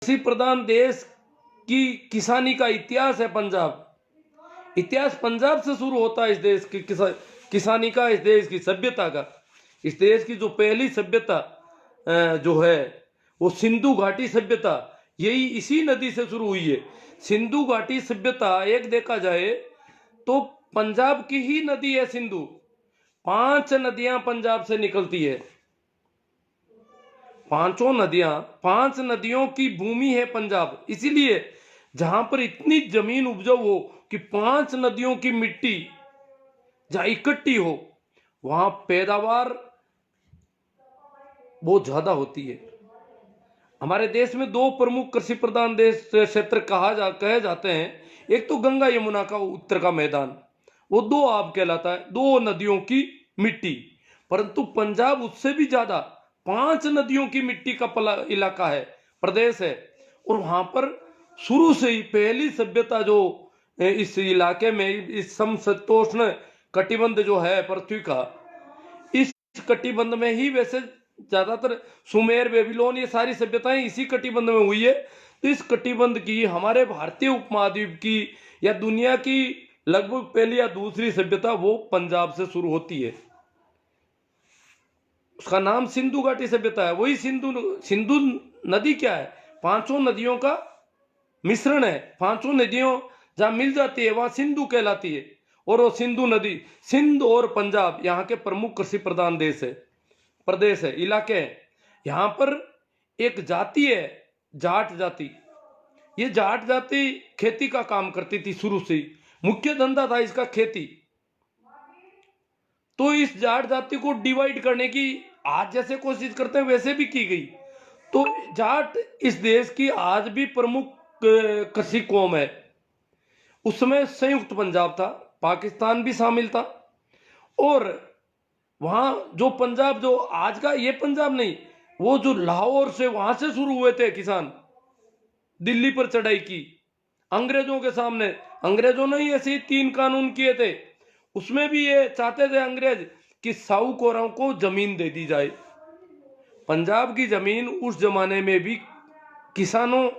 कृषि प्रधान देश की किसानी का इतिहास है पंजाब। इतिहास पंजाब से शुरू होता है। इस देश की किसानी का, इस देश की सभ्यता का। इस देश की जो पहली सभ्यता जो है वो सिंधु घाटी सभ्यता, यही इसी नदी से शुरू हुई है। सिंधु घाटी सभ्यता एक देखा जाए तो पंजाब की ही नदी है सिंधु। 5 नदियां पंजाब से निकलती है। 5 नदियों की भूमि है पंजाब। इसीलिए जहां पर इतनी जमीन उपजाऊ हो कि 5 नदियों की मिट्टी जहां इकट्ठी हो, वहां पैदावार बहुत ज्यादा होती है। हमारे देश में 2 प्रमुख कृषि प्रधान देश क्षेत्र कहे जाते हैं। एक तो गंगा यमुना का उत्तर का मैदान, वो 2 आब कहलाता है, 2 नदियों की मिट्टी। परंतु पंजाब उससे भी ज्यादा 5 नदियों की मिट्टी का इलाका है, प्रदेश है। और वहां पर शुरू से ही पहली सभ्यता जो इस इलाके में, इस समशीतोष्ण कटिबंध जो है पृथ्वी का, इस कटिबंध में ही वैसे ज्यादातर सुमेर, बेबीलोन, ये सारी सभ्यताएं इसी कटिबंध में हुई है। तो इस कटिबंध की, हमारे भारतीय उपमहाद्वीप की या दुनिया की लगभग पहली या दूसरी सभ्यता वो पंजाब से शुरू होती है। उसका नाम सिंधु घाटी सभ्यता है। वही सिंधु नदी क्या है? 5 नदियों का मिश्रण है। 5 नदियों जहां मिल जाती है वहां सिंधु कहलाती है। और वो सिंधु नदी, सिंध और पंजाब यहाँ के प्रमुख कृषि प्रधान प्रदेश है, इलाके हैं। यहां पर एक जाति है, जाट जाति। ये जाट जाति खेती का काम करती थी शुरू से ही। मुख्य धंधा था इसका खेती। तो इस जाट जाति को डिवाइड करने की आज जैसे कोशिश करते हैं वैसे भी की गई। तो जाट इस देश की आज भी प्रमुख कृषि कौम है। उस समय संयुक्त पंजाब था, पाकिस्तान भी शामिल था। और वहां जो पंजाब, जो आज का ये पंजाब नहीं, वो जो लाहौर से, वहां से शुरू हुए थे किसान, दिल्ली पर चढ़ाई की अंग्रेजों के सामने। अंग्रेजों ने ही ऐसे ही 3 कानून किए थे। उसमें भी ये चाहते थे अंग्रेज कि साहूकारों को जमीन दे दी जाए। पंजाब की जमीन उस जमाने में भी किसानों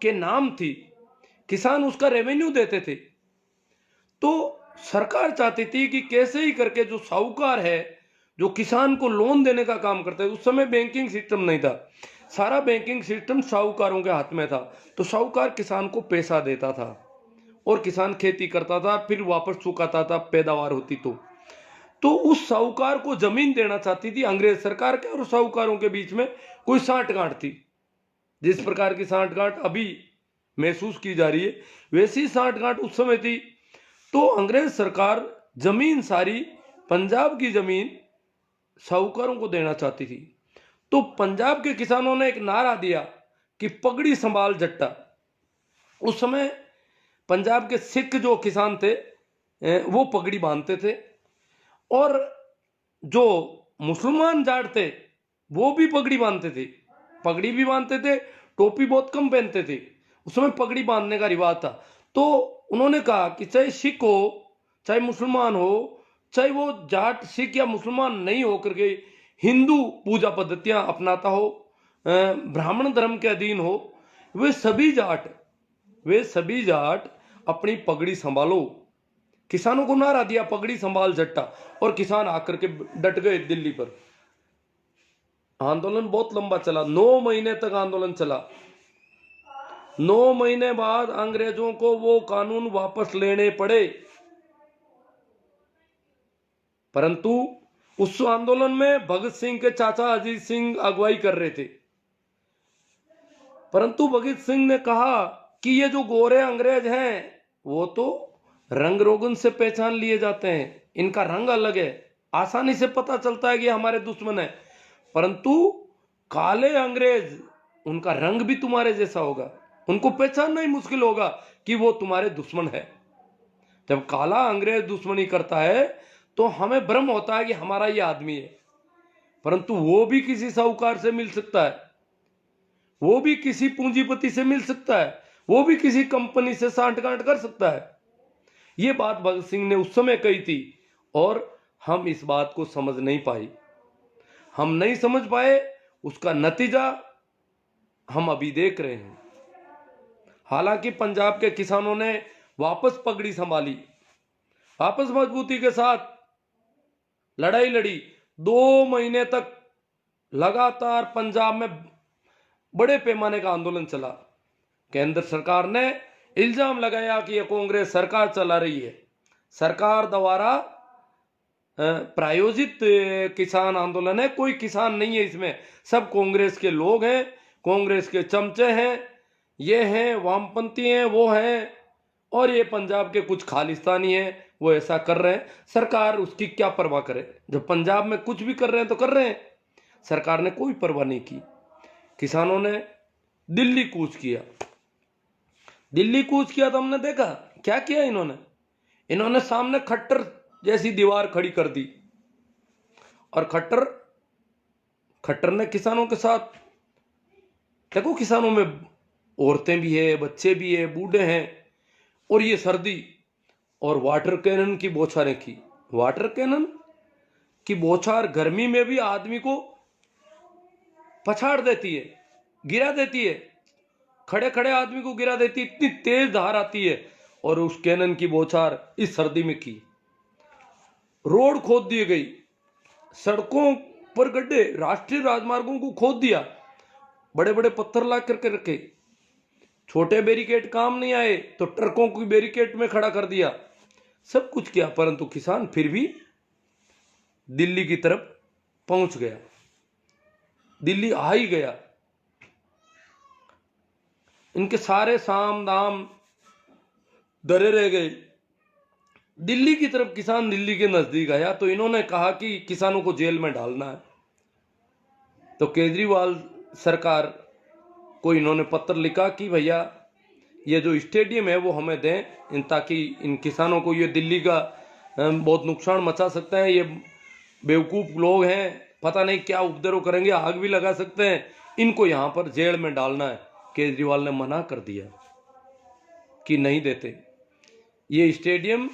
के नाम थी, किसान उसका रेवेन्यू देते थे। तो सरकार चाहती थी कि कैसे ही करके जो साहूकार है, जो किसान को लोन देने का काम करते हैं, उस समय बैंकिंग सिस्टम नहीं था, सारा बैंकिंग सिस्टम साहूकारों के हाथ में था। तो साहूकार किसान को पैसा देता था और किसान खेती करता था, फिर वापस चुकाता था पैदावार होती तो उस साहूकार को जमीन देना चाहती थी अंग्रेज सरकार के और साहूकारों के बीच में कोई सांठगांठ थी। जिस प्रकार की सांठगांठ अभी महसूस की जा रही है, वैसी सांठगांठ उस समय थी। तो अंग्रेज सरकार जमीन, सारी पंजाब की जमीन साहूकारों को देना चाहती थी। तो पंजाब के किसानों ने एक नारा दिया कि पगड़ी संभाल जट्टा। उस समय पंजाब के सिख जो किसान थे वो पगड़ी बांधते थे, और जो मुसलमान जाट थे वो भी पगड़ी बांधते थे। पगड़ी भी बांधते थे, टोपी बहुत कम पहनते थे। उस समय पगड़ी बांधने का रिवाज था। तो उन्होंने कहा कि चाहे सिख हो, चाहे मुसलमान हो, चाहे वो जाट सिख या मुसलमान नहीं होकर के हिंदू पूजा पद्धतियां अपनाता हो, ब्राह्मण धर्म के अधीन हो, वे सभी जाट अपनी पगड़ी संभालो। किसानों को नारा दिया पगड़ी संभाल जट्टा, और किसान आकर के डट गए दिल्ली पर। आंदोलन बहुत लंबा चला, 9 महीने तक आंदोलन चला। 9 महीने बाद अंग्रेजों को वो कानून वापस लेने पड़े। परंतु उस आंदोलन में भगत सिंह के चाचा अजीत सिंह अगुवाई कर रहे थे। परंतु भगत सिंह ने कहा कि ये जो गोरे अंग्रेज हैं वो तो रंग रोगन से पहचान लिए जाते हैं, इनका रंग अलग है, आसानी से पता चलता है कि हमारे दुश्मन है। परंतु काले अंग्रेज, उनका रंग भी तुम्हारे जैसा होगा, उनको पहचानना ही मुश्किल होगा कि वो तुम्हारे दुश्मन है। जब काला अंग्रेज दुश्मनी करता है तो हमें भ्रम होता है कि हमारा ये आदमी है। परंतु वो भी किसी साहूकार से मिल सकता है, वो भी किसी पूंजीपति से मिल सकता है, वो भी किसी कंपनी से सांठगांठ कर सकता है। ये बात भगत सिंह ने उस समय कही थी, और हम इस बात को समझ नहीं पाए। उसका नतीजा हम अभी देख रहे हैं। हालांकि पंजाब के किसानों ने वापस पगड़ी संभाली, वापस मजबूती के साथ लड़ाई लड़ी। 2 महीने तक लगातार पंजाब में बड़े पैमाने का आंदोलन चला। केंद्र सरकार ने इल्जाम लगाया कि यह कांग्रेस सरकार चला रही है, सरकार द्वारा प्रायोजित किसान आंदोलन है, कोई किसान नहीं है इसमें, सब कांग्रेस के लोग हैं, कांग्रेस के चमचे हैं, ये हैं वामपंथी हैं, वो हैं, और ये पंजाब के कुछ खालिस्तानी हैं, वो ऐसा कर रहे हैं। सरकार उसकी क्या परवाह करे, जब पंजाब में कुछ भी कर रहे हैं तो कर रहे हैं। सरकार ने कोई परवाह नहीं की। किसानों ने दिल्ली कूच किया, दिल्ली कूच किया तो हमने देखा क्या किया इन्होंने सामने खट्टर जैसी दीवार खड़ी कर दी, और खट्टर ने किसानों के साथ, देखो किसानों में औरतें भी है, बच्चे भी है, बूढ़े हैं, और ये सर्दी और वाटर कैनन की बौछारें की। वाटर कैनन की बौछार गर्मी में भी आदमी को पछाड़ देती है, गिरा देती है, खड़े खड़े आदमी को गिरा देती है, इतनी तेज धार आती है। और उस कैनन की बौछार इस सर्दी में की। रोड खोद दी गई, सड़कों पर गड्ढे, राष्ट्रीय राजमार्गों को खोद दिया, बड़े बड़े पत्थर ला करके रखे, छोटे बैरिकेड काम नहीं आए तो ट्रकों को बैरिकेड में खड़ा कर दिया, सब कुछ किया, परंतु किसान फिर भी दिल्ली की तरफ पहुंच गया, दिल्ली आ ही गया। इनके सारे साम दाम डरे रह गए। दिल्ली की तरफ किसान दिल्ली के नजदीक आया तो इन्होंने कहा कि किसानों को जेल में डालना है। तो केजरीवाल सरकार को इन्होंने पत्र लिखा कि भैया ये जो स्टेडियम है वो हमें दें, ताकि इन किसानों को, ये दिल्ली का बहुत नुकसान मचा सकते हैं, ये बेवकूफ़ लोग हैं, पता नहीं क्या उपद्रव करेंगे, आग भी लगा सकते हैं, इनको यहाँ पर जेल में डालना है। केजरीवाल ने मना कर दिया कि नहीं देते, ये स्टेडियम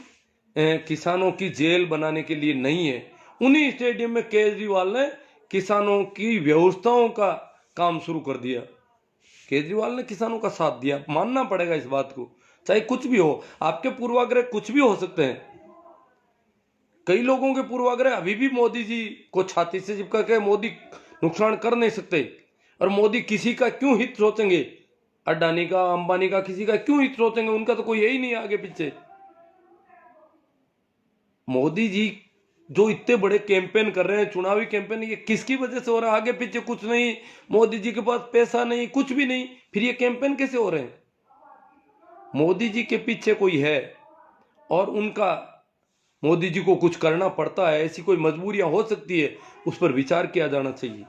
किसानों की जेल बनाने के लिए नहीं है। उन्हीं स्टेडियम में केजरीवाल ने किसानों की व्यवस्थाओं का काम शुरू कर दिया। केजरीवाल ने किसानों का साथ दिया, मानना पड़ेगा इस बात को, चाहे कुछ भी हो, आपके पूर्वाग्रह कुछ भी हो सकते हैं। कई लोगों के पूर्वाग्रह अभी भी मोदी जी को छाती से चिपका के मोदी नुकसान कर नहीं सकते, और मोदी किसी का क्यों हित सोचेंगे, अडानी का, अंबानी का, किसी का क्यों हित सोचेंगे, उनका तो कोई यही नहीं आगे पीछे। मोदी जी जो इतने बड़े कैंपेन कर रहे हैं, चुनावी कैंपेन, ये किसकी वजह से हो रहा है, आगे पीछे कुछ नहीं, मोदी जी के पास पैसा नहीं, कुछ भी नहीं, फिर ये कैंपेन कैसे हो रहे हैं। मोदी जी के पीछे कोई है और उनका मोदी जी को कुछ करना पड़ता है, ऐसी कोई मजबूरियां हो सकती है, उस पर विचार किया जाना चाहिए।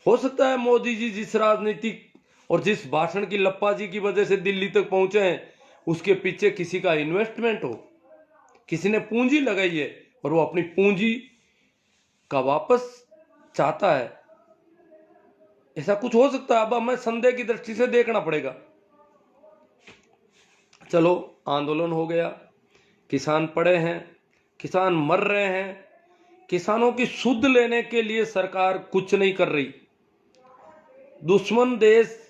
हो सकता है मोदी जी जिस राजनीतिक और जिस भाषण की लप्पाजी की वजह से दिल्ली तक पहुंचे हैं, उसके पीछे किसी का इन्वेस्टमेंट हो, किसी ने पूंजी लगाई है और वो अपनी पूंजी का वापस चाहता है, ऐसा कुछ हो सकता है। अब हमें संदेह की दृष्टि से देखना पड़ेगा। चलो, आंदोलन हो गया, किसान पड़े हैं, किसान मर रहे हैं, किसानों की सुध लेने के लिए सरकार कुछ नहीं कर रही। दुश्मन देश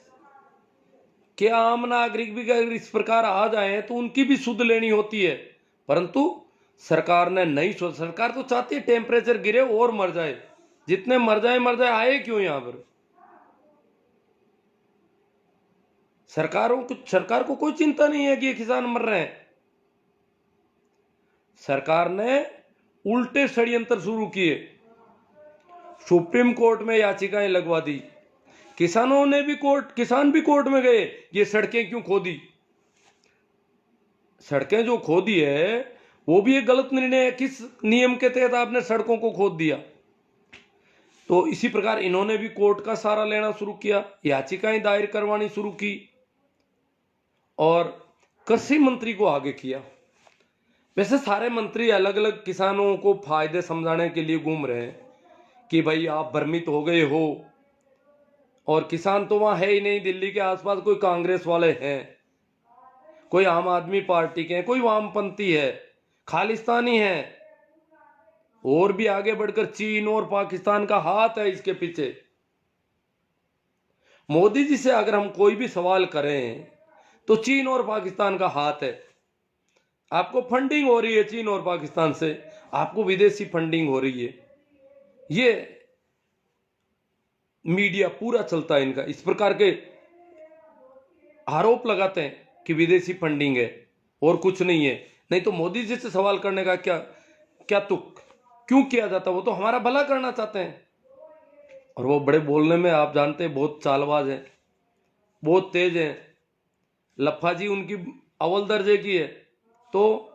के आम नागरिक भी अगर इस प्रकार आ जाए तो उनकी भी सुध लेनी होती है, परंतु सरकार ने नहीं सोचा। सरकार तो चाहती है टेम्परेचर गिरे और मर जाए, जितने मर जाए, आए क्यों यहां पर। सरकार को कोई चिंता नहीं है कि ये किसान मर रहे हैं। सरकार ने उल्टे षड्यंत्र शुरू किए, सुप्रीम कोर्ट में याचिकाएं लगवा दी, किसान भी कोर्ट में गए, ये सड़कें क्यों खोदी। सड़कें जो खोदी है वो भी एक गलत निर्णय है, किस नियम के तहत आपने सड़कों को खोद दिया। तो इसी प्रकार इन्होंने भी कोर्ट का सहारा लेना शुरू किया, याचिकाएं दायर करवानी शुरू की और कृषि मंत्री को आगे किया। वैसे सारे मंत्री अलग अलग किसानों को फायदे समझाने के लिए घूम रहे हैं कि भाई आप भ्रमित हो गए हो, और किसान तो वहां है ही नहीं, दिल्ली के आसपास कोई कांग्रेस वाले हैं, कोई आम आदमी पार्टी के हैं, कोई वामपंथी है, खालिस्तानी है, और भी आगे बढ़कर चीन और पाकिस्तान का हाथ है इसके पीछे। मोदी जी से अगर हम कोई भी सवाल करें तो चीन और पाकिस्तान का हाथ है। आपको फंडिंग हो रही है चीन और पाकिस्तान से, आपको विदेशी फंडिंग हो रही है, ये मीडिया पूरा चलता है इनका, इस प्रकार के आरोप लगाते हैं कि विदेशी फंडिंग है और कुछ नहीं है। नहीं तो मोदी जी से सवाल करने का क्या क्या तुक क्यों किया जाता? वो तो हमारा भला करना चाहते हैं। और वो बड़े बोलने में आप जानते हैं बहुत चालबाज हैं, बहुत तेज हैं। लफाजी उनकी अव्वल दर्जे की है। तो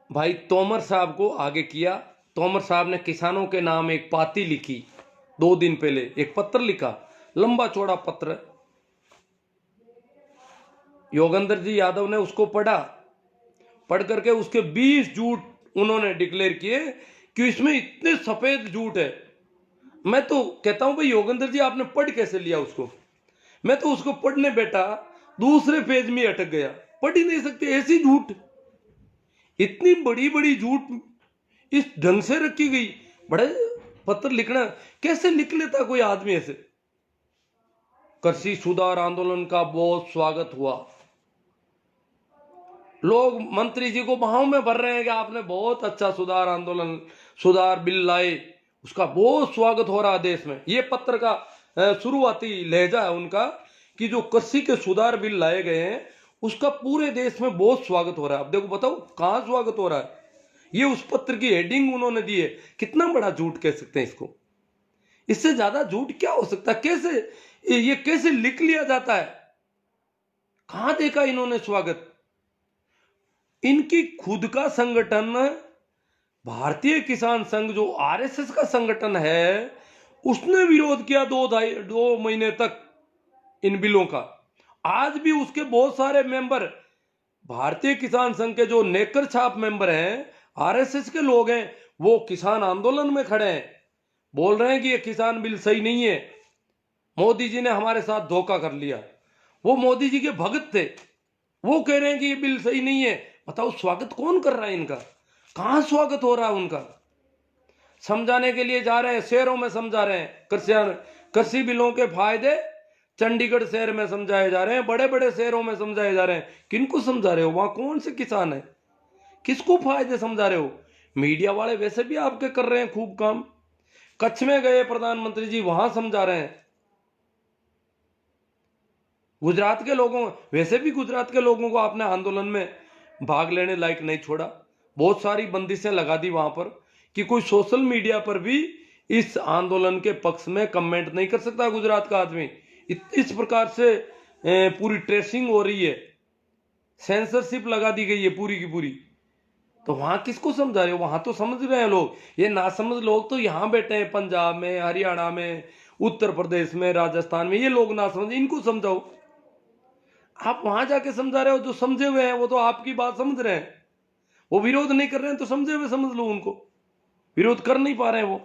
भाई तोमर साहब को आगे किया। तोमर साहब ने किसानों के नाम एक पाती लिखी 2 दिन पहले, एक पत्र लिखा, लंबा चौड़ा पत्र। योगेंद्र जी यादव ने उसको पढ़ा, पढ़ करके उसके 20 झूठ उन्होंने डिक्लेयर किए कि इसमें इतने सफेद झूठ है। मैं तो कहता हूं भाई योगेंद्र जी आपने पढ़ कैसे लिया उसको? मैं तो उसको पढ़ने बैठा, दूसरे पेज में अटक गया, पढ़ ही नहीं सकते ऐसी झूठ। इतनी बड़ी बड़ी झूठ इस ढंग से रखी गई। बड़े पत्र लिखना कैसे लिख लेता कोई आदमी ऐसे? कृषि सुधार आंदोलन का बहुत स्वागत हुआ, लोग मंत्री जी को बाहों में भर रहे हैं कि आपने बहुत अच्छा सुधार आंदोलन, सुधार बिल लाए, उसका बहुत स्वागत हो रहा है देश में। ये पत्र का शुरुआती लहजा है उनका कि जो कृषि के सुधार बिल लाए गए हैं उसका पूरे देश में बहुत स्वागत हो रहा है। अब देखो बताओ कहां स्वागत हो रहा है? ये उस पत्र की हेडिंग उन्होंने दी है। कितना बड़ा झूठ कह सकते हैं इसको? इससे ज्यादा झूठ क्या हो सकता है? कैसे ये कैसे लिख लिया जाता है? कहां देखा इन्होंने स्वागत? इनकी खुद का संगठन भारतीय किसान संघ जो आरएसएस का संगठन है उसने विरोध किया 2 महीने तक इन बिलों का। आज भी उसके बहुत सारे मेंबर, भारतीय किसान संघ के जो नेकर छाप मेंबर हैं, आरएसएस के लोग हैं, वो किसान आंदोलन में खड़े हैं, बोल रहे हैं कि ये किसान बिल सही नहीं है, मोदी जी ने हमारे साथ धोखा कर लिया। वो मोदी जी के भगत थे, वो कह रहे हैं कि ये बिल सही नहीं है। बताओ स्वागत कौन कर रहा है इनका? कहां स्वागत हो रहा है उनका? समझाने के लिए जा रहे हैं, शहरों में समझा रहे हैं, कृषि बिलों के फायदे चंडीगढ़ शहर में समझाए जा रहे हैं, बड़े बड़े शहरों में समझाए जा रहे हैं। किनको समझा रहे हो? वहां कौन से किसान है? किसको फायदे समझा रहे हो? मीडिया वाले वैसे भी आपके कर रहे हैं खूब काम। कच्छ में गए प्रधानमंत्री जी, वहां समझा रहे हैं। गुजरात के लोगों, वैसे भी गुजरात के लोगों को आपने आंदोलन में भाग लेने लायक नहीं छोड़ा, बहुत सारी बंदिशें लगा दी वहां पर कि कोई सोशल मीडिया पर भी इस आंदोलन के पक्ष में कमेंट नहीं कर सकता गुजरात का आदमी। इस प्रकार से पूरी ट्रेसिंग हो रही है, सेंसरशिप लगा दी गई है पूरी की पूरी। तो वहां किसको समझा रहे हो? वहां तो समझ रहे हैं लोग। ये नासमझ लोग तो यहां बैठे हैं, पंजाब में, हरियाणा में, उत्तर प्रदेश में, राजस्थान में, ये लोग ना समझ, इनको समझाओ। आप वहां जाके समझा रहे हो, जो समझे हुए हैं वो तो आपकी बात समझ रहे हैं, वो विरोध नहीं कर रहे हैं, तो समझे हुए समझ लो उनको, विरोध कर नहीं पा रहे हैं वो।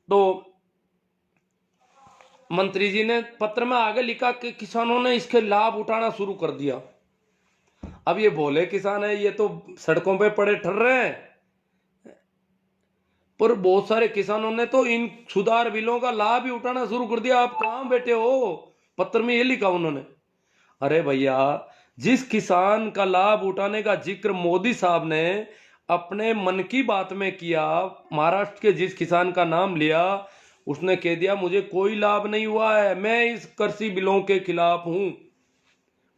तो मंत्री जी ने पत्र में आगे लिखा कि किसानों ने इसके लाभ उठाना शुरू कर दिया। अब ये भोले किसान है, ये तो सड़कों पे पड़े ठहर रहे हैं, पर बहुत सारे किसानों ने तो इन सुधार बिलों का लाभ ही उठाना शुरू कर दिया। आप कहां बैठे हो? पत्र में ये लिखा उन्होंने। अरे भैया, जिस किसान का लाभ उठाने का जिक्र मोदी साहब ने अपने मन की बात में किया, महाराष्ट्र के जिस किसान का नाम लिया, उसने कह दिया मुझे कोई लाभ नहीं हुआ है, मैं इस कृषि बिलों के खिलाफ हूं।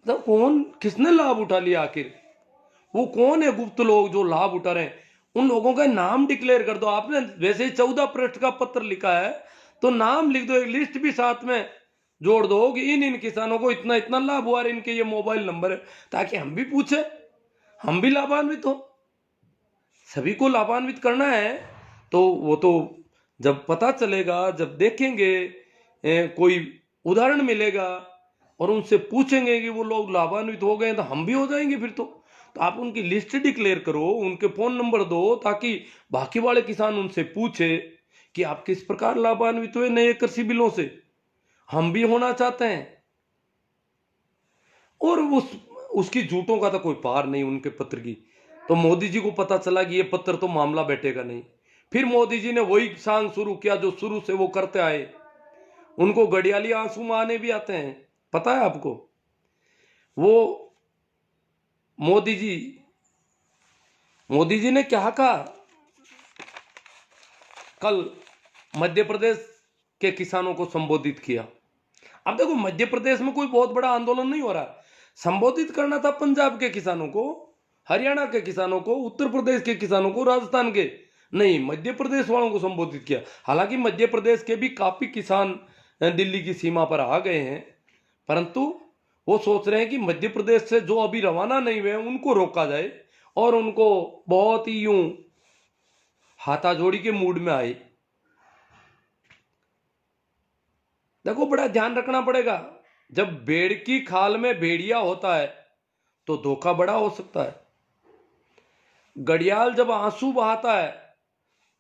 तो कौन, किसने लाभ उठा लिया आखिर? वो कौन है गुप्त लोग जो लाभ उठा रहे हैं? उन लोगों का नाम डिक्लेयर कर दो। आपने वैसे ही 14 पृष्ठ का पत्र लिखा है, तो नाम लिख दो, एक लिस्ट भी साथ में जोड़ दो कि इन किसानों को इतना इतना लाभ हुआ, इनके ये मोबाइल नंबर है, ताकि हम भी पूछे, हम भी लाभान्वित हो। सभी को लाभान्वित करना है, तो वो तो जब पता चलेगा, जब देखेंगे, कोई उदाहरण मिलेगा और उनसे पूछेंगे कि वो लोग लाभान्वित हो गए, तो हम भी हो जाएंगे फिर तो आप उनकी लिस्ट डिक्लेयर करो, उनके फोन नंबर दो, ताकि बाकी वाले किसान उनसे पूछे कि आप किस प्रकार लाभान्वित हुए नए कृषि बिलों से, हम भी होना चाहते हैं। और उसकी झूठों का तो कोई पार नहीं उनके पत्र की। तो मोदी जी को पता चला कि ये पत्र तो मामला बैठेगा नहीं, फिर मोदी जी ने वही सांग शुरू किया जो शुरू से वो करते आए। उनको घड़ियाली आंसू आने भी आते हैं, पता है आपको। वो मोदी जी ने क्या कहा कल, मध्य प्रदेश के किसानों को संबोधित किया। अब देखो मध्य प्रदेश में कोई बहुत बड़ा आंदोलन नहीं हो रहा, संबोधित करना था पंजाब के किसानों को, हरियाणा के किसानों को, उत्तर प्रदेश के किसानों को, राजस्थान के नहीं, मध्य प्रदेश वालों को संबोधित किया। हालांकि मध्य प्रदेश के भी काफी किसान दिल्ली की सीमा पर आ गए हैं, परंतु वो सोच रहे हैं कि मध्य प्रदेश से जो अभी रवाना नहीं हुए उनको रोका जाए और उनको बहुत ही यूं हाथाजोड़ी के मूड में आए। देखो बड़ा ध्यान रखना पड़ेगा, जब भेड़ की खाल में भेड़िया होता है तो धोखा बड़ा हो सकता है। घड़ियाल जब आंसू बहाता है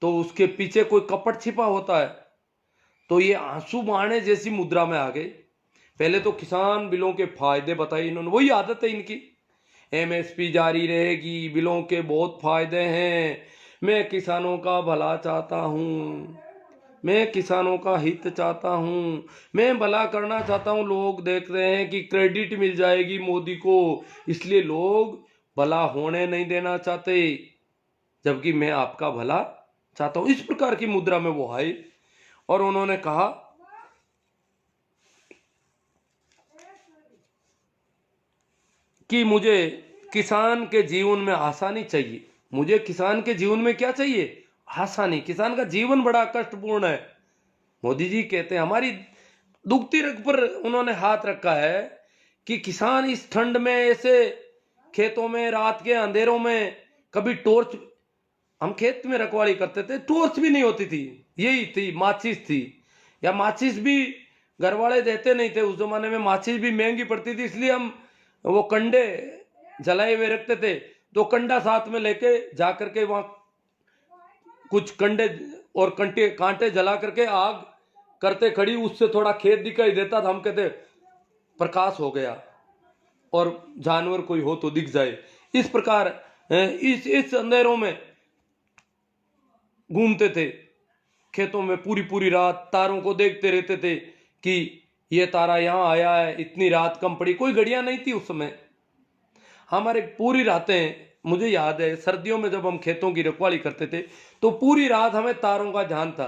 तो उसके पीछे कोई कपट छिपा होता है। तो ये आंसू बहाने जैसी मुद्रा में आ गए। पहले तो किसान बिलों के फायदे बताए इन्होंने, वही आदत है इनकी, एमएसपी जारी रहेगी, बिलों के बहुत फायदे हैं, मैं किसानों का भला चाहता हूं, मैं किसानों का हित चाहता हूं, मैं भला करना चाहता हूं। लोग देख रहे हैं कि क्रेडिट मिल जाएगी मोदी को, इसलिए लोग भला होने नहीं देना चाहते, जबकि मैं आपका भला चाहता हूं। इस प्रकार की मुद्रा में वो आए और उन्होंने कहा कि मुझे किसान के जीवन में आसानी चाहिए। मुझे किसान के जीवन में क्या चाहिए? आसानी। किसान का जीवन बड़ा कष्टपूर्ण है। मोदी जी कहते हैं, हमारी दुखती रग पर उन्होंने हाथ रखा है कि किसान इस ठंड में ऐसे खेतों में रात के अंधेरों में, कभी टॉर्च, हम खेत में रखवाली करते थे, टॉर्च भी नहीं होती थी, यही थी माचिस थी, या माचिस भी घर वाले देते नहीं थे उस जमाने में, माचिस भी महंगी पड़ती थी, इसलिए हम वो कंडे जलाए हुए रखते थे। तो कंडा साथ में लेके जा करके वहां कुछ कंडे और कंटे कांटे जला करके आग करते खड़ी, उससे थोड़ा खेत दिखाई देता था, हम कहते प्रकाश हो गया और जानवर कोई हो तो दिख जाए। इस प्रकार इस अंधेरों में घूमते थे खेतों में, पूरी पूरी रात तारों को देखते रहते थे कि ये तारा यहां आया है, इतनी रात कम पड़ी। कोई घड़ियां नहीं थी उस समय, हमारे पूरी रातें, मुझे याद है सर्दियों में जब हम खेतों की रखवाली करते थे तो पूरी रात हमें तारों का ध्यान था।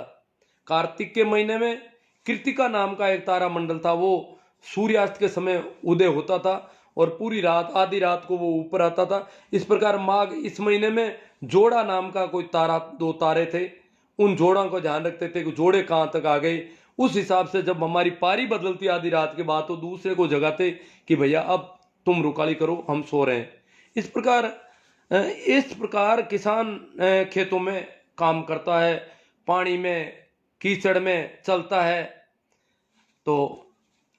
कार्तिक के महीने में कृतिका नाम का एक तारा मंडल था, वो सूर्यास्त के समय उदय होता था और पूरी रात, आधी रात को वो ऊपर आता था। इस प्रकार माघ इस महीने में जोड़ा नाम का कोई तारा, दो तारे थे, उन जोड़ों को ध्यान रखते थे कि जोड़े कहाँ तक आ गए। उस हिसाब से जब हमारी पारी बदलती आधी रात के बाद तो दूसरे को जगाते कि भैया अब तुम रुकाली करो, हम सो रहे हैं। इस प्रकार किसान खेतों में काम करता है, पानी में कीचड़ में चलता है। तो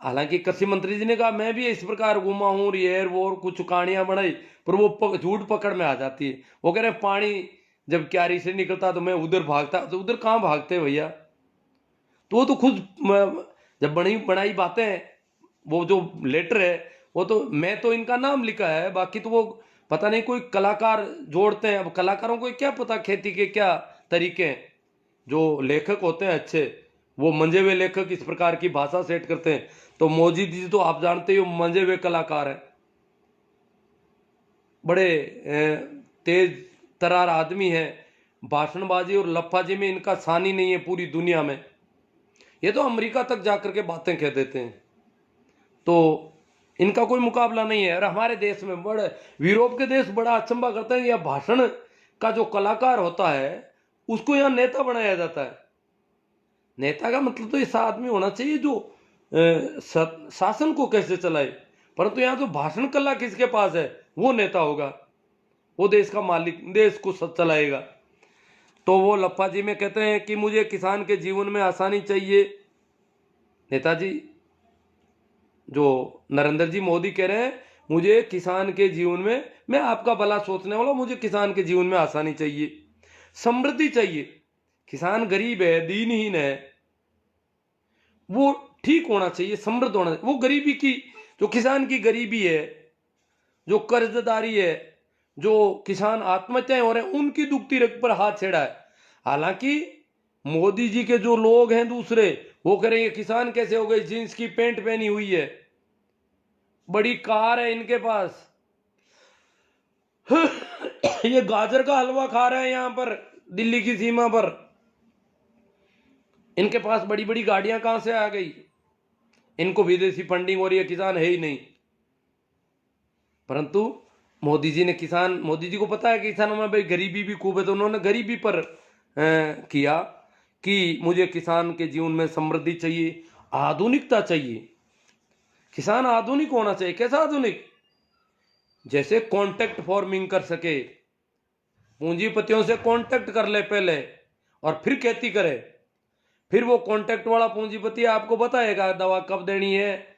हालांकि कृषि मंत्री जी ने कहा मैं भी इस प्रकार घूमा हूं, रियर वो कुछ कहानियां बनाई, पर वो झूठ पकड़ में आ जाती है। वो कह रहे हैं पानी जब क्यारी से निकलता तो मैं उधर भागता, तो उधर कहाँ भागते भैया? तो वो तो खुद जब बनाई बातें, वो जो लेटर है वो तो मैं तो इनका नाम लिखा है, बाकी तो वो पता नहीं कोई कलाकार जोड़ते हैं। अब कलाकारों को क्या पता खेती के क्या तरीके हैं। जो लेखक होते हैं अच्छे, वो मंजे हुए लेखक इस प्रकार की भाषा सेट करते हैं। तो मोदी जी तो आप जानते हो मंजे हुए कलाकार हैं, बड़े तेज तरार आदमी है, भाषणबाजी और लफ्फाजी में इनका सानी नहीं है पूरी दुनिया में। ये तो अमेरिका तक जाकर के बातें कह देते हैं, तो इनका कोई मुकाबला नहीं है। और हमारे देश में बड़े, यूरोप के देश बड़ा अचंभा करते हैं, यह भाषण का जो कलाकार होता है उसको यहाँ नेता बनाया जाता है। नेता का मतलब तो ऐसा आदमी होना चाहिए जो शासन को कैसे चलाए, परंतु यहाँ तो भाषण कला किसके पास है, वो नेता होगा, वो देश का मालिक, देश को चलाएगा। तो वो लप्पा जी में कहते हैं कि मुझे किसान के जीवन में आसानी चाहिए। नेताजी जो नरेंद्र जी मोदी कह रहे हैं मुझे किसान के जीवन में, मैं आपका भला सोचने वाला, मुझे किसान के जीवन में आसानी चाहिए, समृद्धि चाहिए। किसान गरीब है, दीनहीन है, वो ठीक होना चाहिए, समृद्ध होना चाहिए। वो गरीबी की, जो किसान की गरीबी है, जो कर्जदारी है, जो किसान आत्महत्याएं हो रहे हैं, उनकी दुखती रग पर हाथ छेड़ा है। हालांकि मोदी जी के जो लोग हैं दूसरे, वो करेंगे किसान कैसे हो गए, जींस की पैंट पहनी हुई है, बड़ी कार है इनके पास, ये गाजर का हलवा खा रहे हैं यहां पर दिल्ली की सीमा पर, इनके पास बड़ी बड़ी गाड़ियां कहां से आ गई, इनको विदेशी फंडिंग हो रही है, किसान है ही नहीं। परंतु मोदी जी को पता है कि किसानों में भाई गरीबी भी खूब है, तो उन्होंने गरीबी पर किया कि मुझे किसान के जीवन में समृद्धि चाहिए, आधुनिकता चाहिए, किसान आधुनिक होना चाहिए। कैसा आधुनिक? जैसे कॉन्टैक्ट फार्मिंग कर सके, पूंजीपतियों से कॉन्टैक्ट कर ले पहले और फिर खेती करे, फिर वो कॉन्टैक्ट वाला पूंजीपति आपको बताएगा दवा कब देनी है,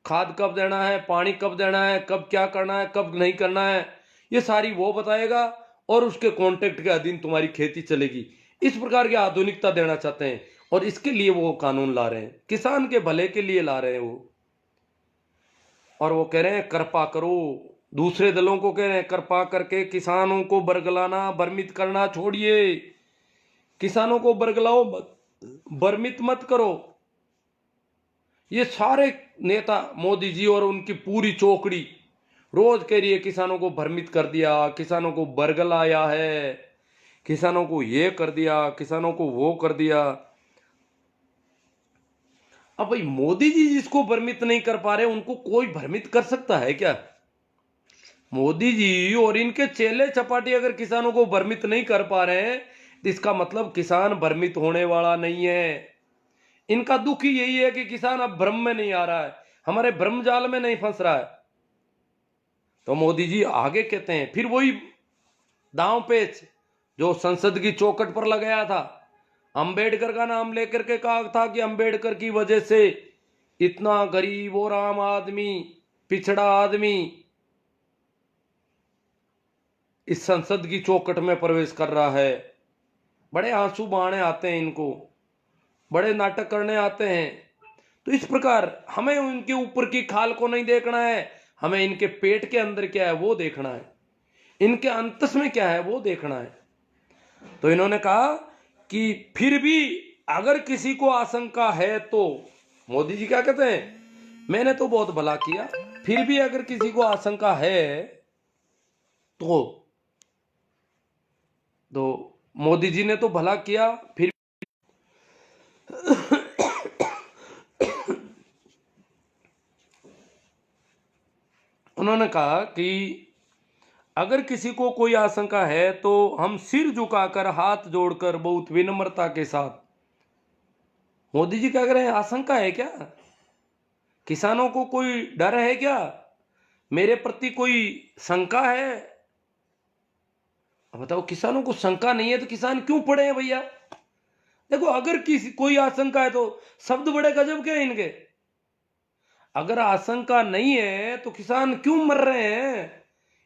खाद कब देना है, पानी कब देना है, कब क्या करना है, कब नहीं करना है, ये सारी वो बताएगा और उसके कॉन्टैक्ट के अधीन तुम्हारी खेती चलेगी। इस प्रकार की आधुनिकता देना चाहते हैं और इसके लिए वो कानून ला रहे हैं, किसान के भले के लिए ला रहे हैं वो। और वो कह रहे हैं कृपा करो, दूसरे दलों को कह रहे हैं कृपा करके किसानों को बरगलाना भ्रमित करना छोड़िए, किसानों को बरगलाओ मत, भ्रमित मत करो। ये सारे नेता मोदी जी और उनकी पूरी चौकड़ी रोज कह रही है किसानों को भ्रमित कर दिया, किसानों को बरगलाया है, किसानों को ये कर दिया, किसानों को वो कर दिया। अब भाई मोदी जी जिसको भ्रमित नहीं कर पा रहे उनको कोई भ्रमित कर सकता है क्या? मोदी जी और इनके चेले चपाटी अगर किसानों को भ्रमित नहीं कर पा रहे हैं तो इसका मतलब किसान भ्रमित होने वाला नहीं है। इनका दुख ही यही है कि किसान अब भ्रम में नहीं आ रहा है, हमारे भ्रम जाल में नहीं फंस रहा है। तो मोदी जी आगे कहते हैं, फिर वही दांव पेच जो संसद की चौखट पर लगाया था, अंबेडकर का नाम लेकर के कहा था कि अंबेडकर की वजह से इतना गरीब और आम आदमी, पिछड़ा आदमी इस संसद की चौखट में प्रवेश कर रहा है। बड़े आंसू बहाने आते हैं इनको, बड़े नाटक करने आते हैं। तो इस प्रकार हमें उनके ऊपर की खाल को नहीं देखना है, हमें इनके पेट के अंदर क्या है वो देखना है, इनके अंतस में क्या है वो देखना है। तो इन्होंने कहा कि फिर भी अगर किसी को आशंका है तो, मोदी जी क्या कहते हैं, मैंने तो बहुत भला किया, फिर भी अगर किसी को आशंका है तो मोदी जी ने तो भला किया, फिर उन्होंने कहा कि अगर किसी को कोई आशंका है तो हम सिर झुकाकर हाथ जोड़कर बहुत विनम्रता के साथ। मोदी जी क्या कह रहे हैं, आशंका है क्या? किसानों को कोई डर है क्या? मेरे प्रति कोई शंका है? बताओ, किसानों को शंका नहीं है तो किसान क्यों पड़े हैं भैया? देखो, अगर किसी कोई आशंका है तो शब्द बड़े गजब के हैं इनके। अगर आशंका नहीं है तो किसान क्यों मर रहे हैं?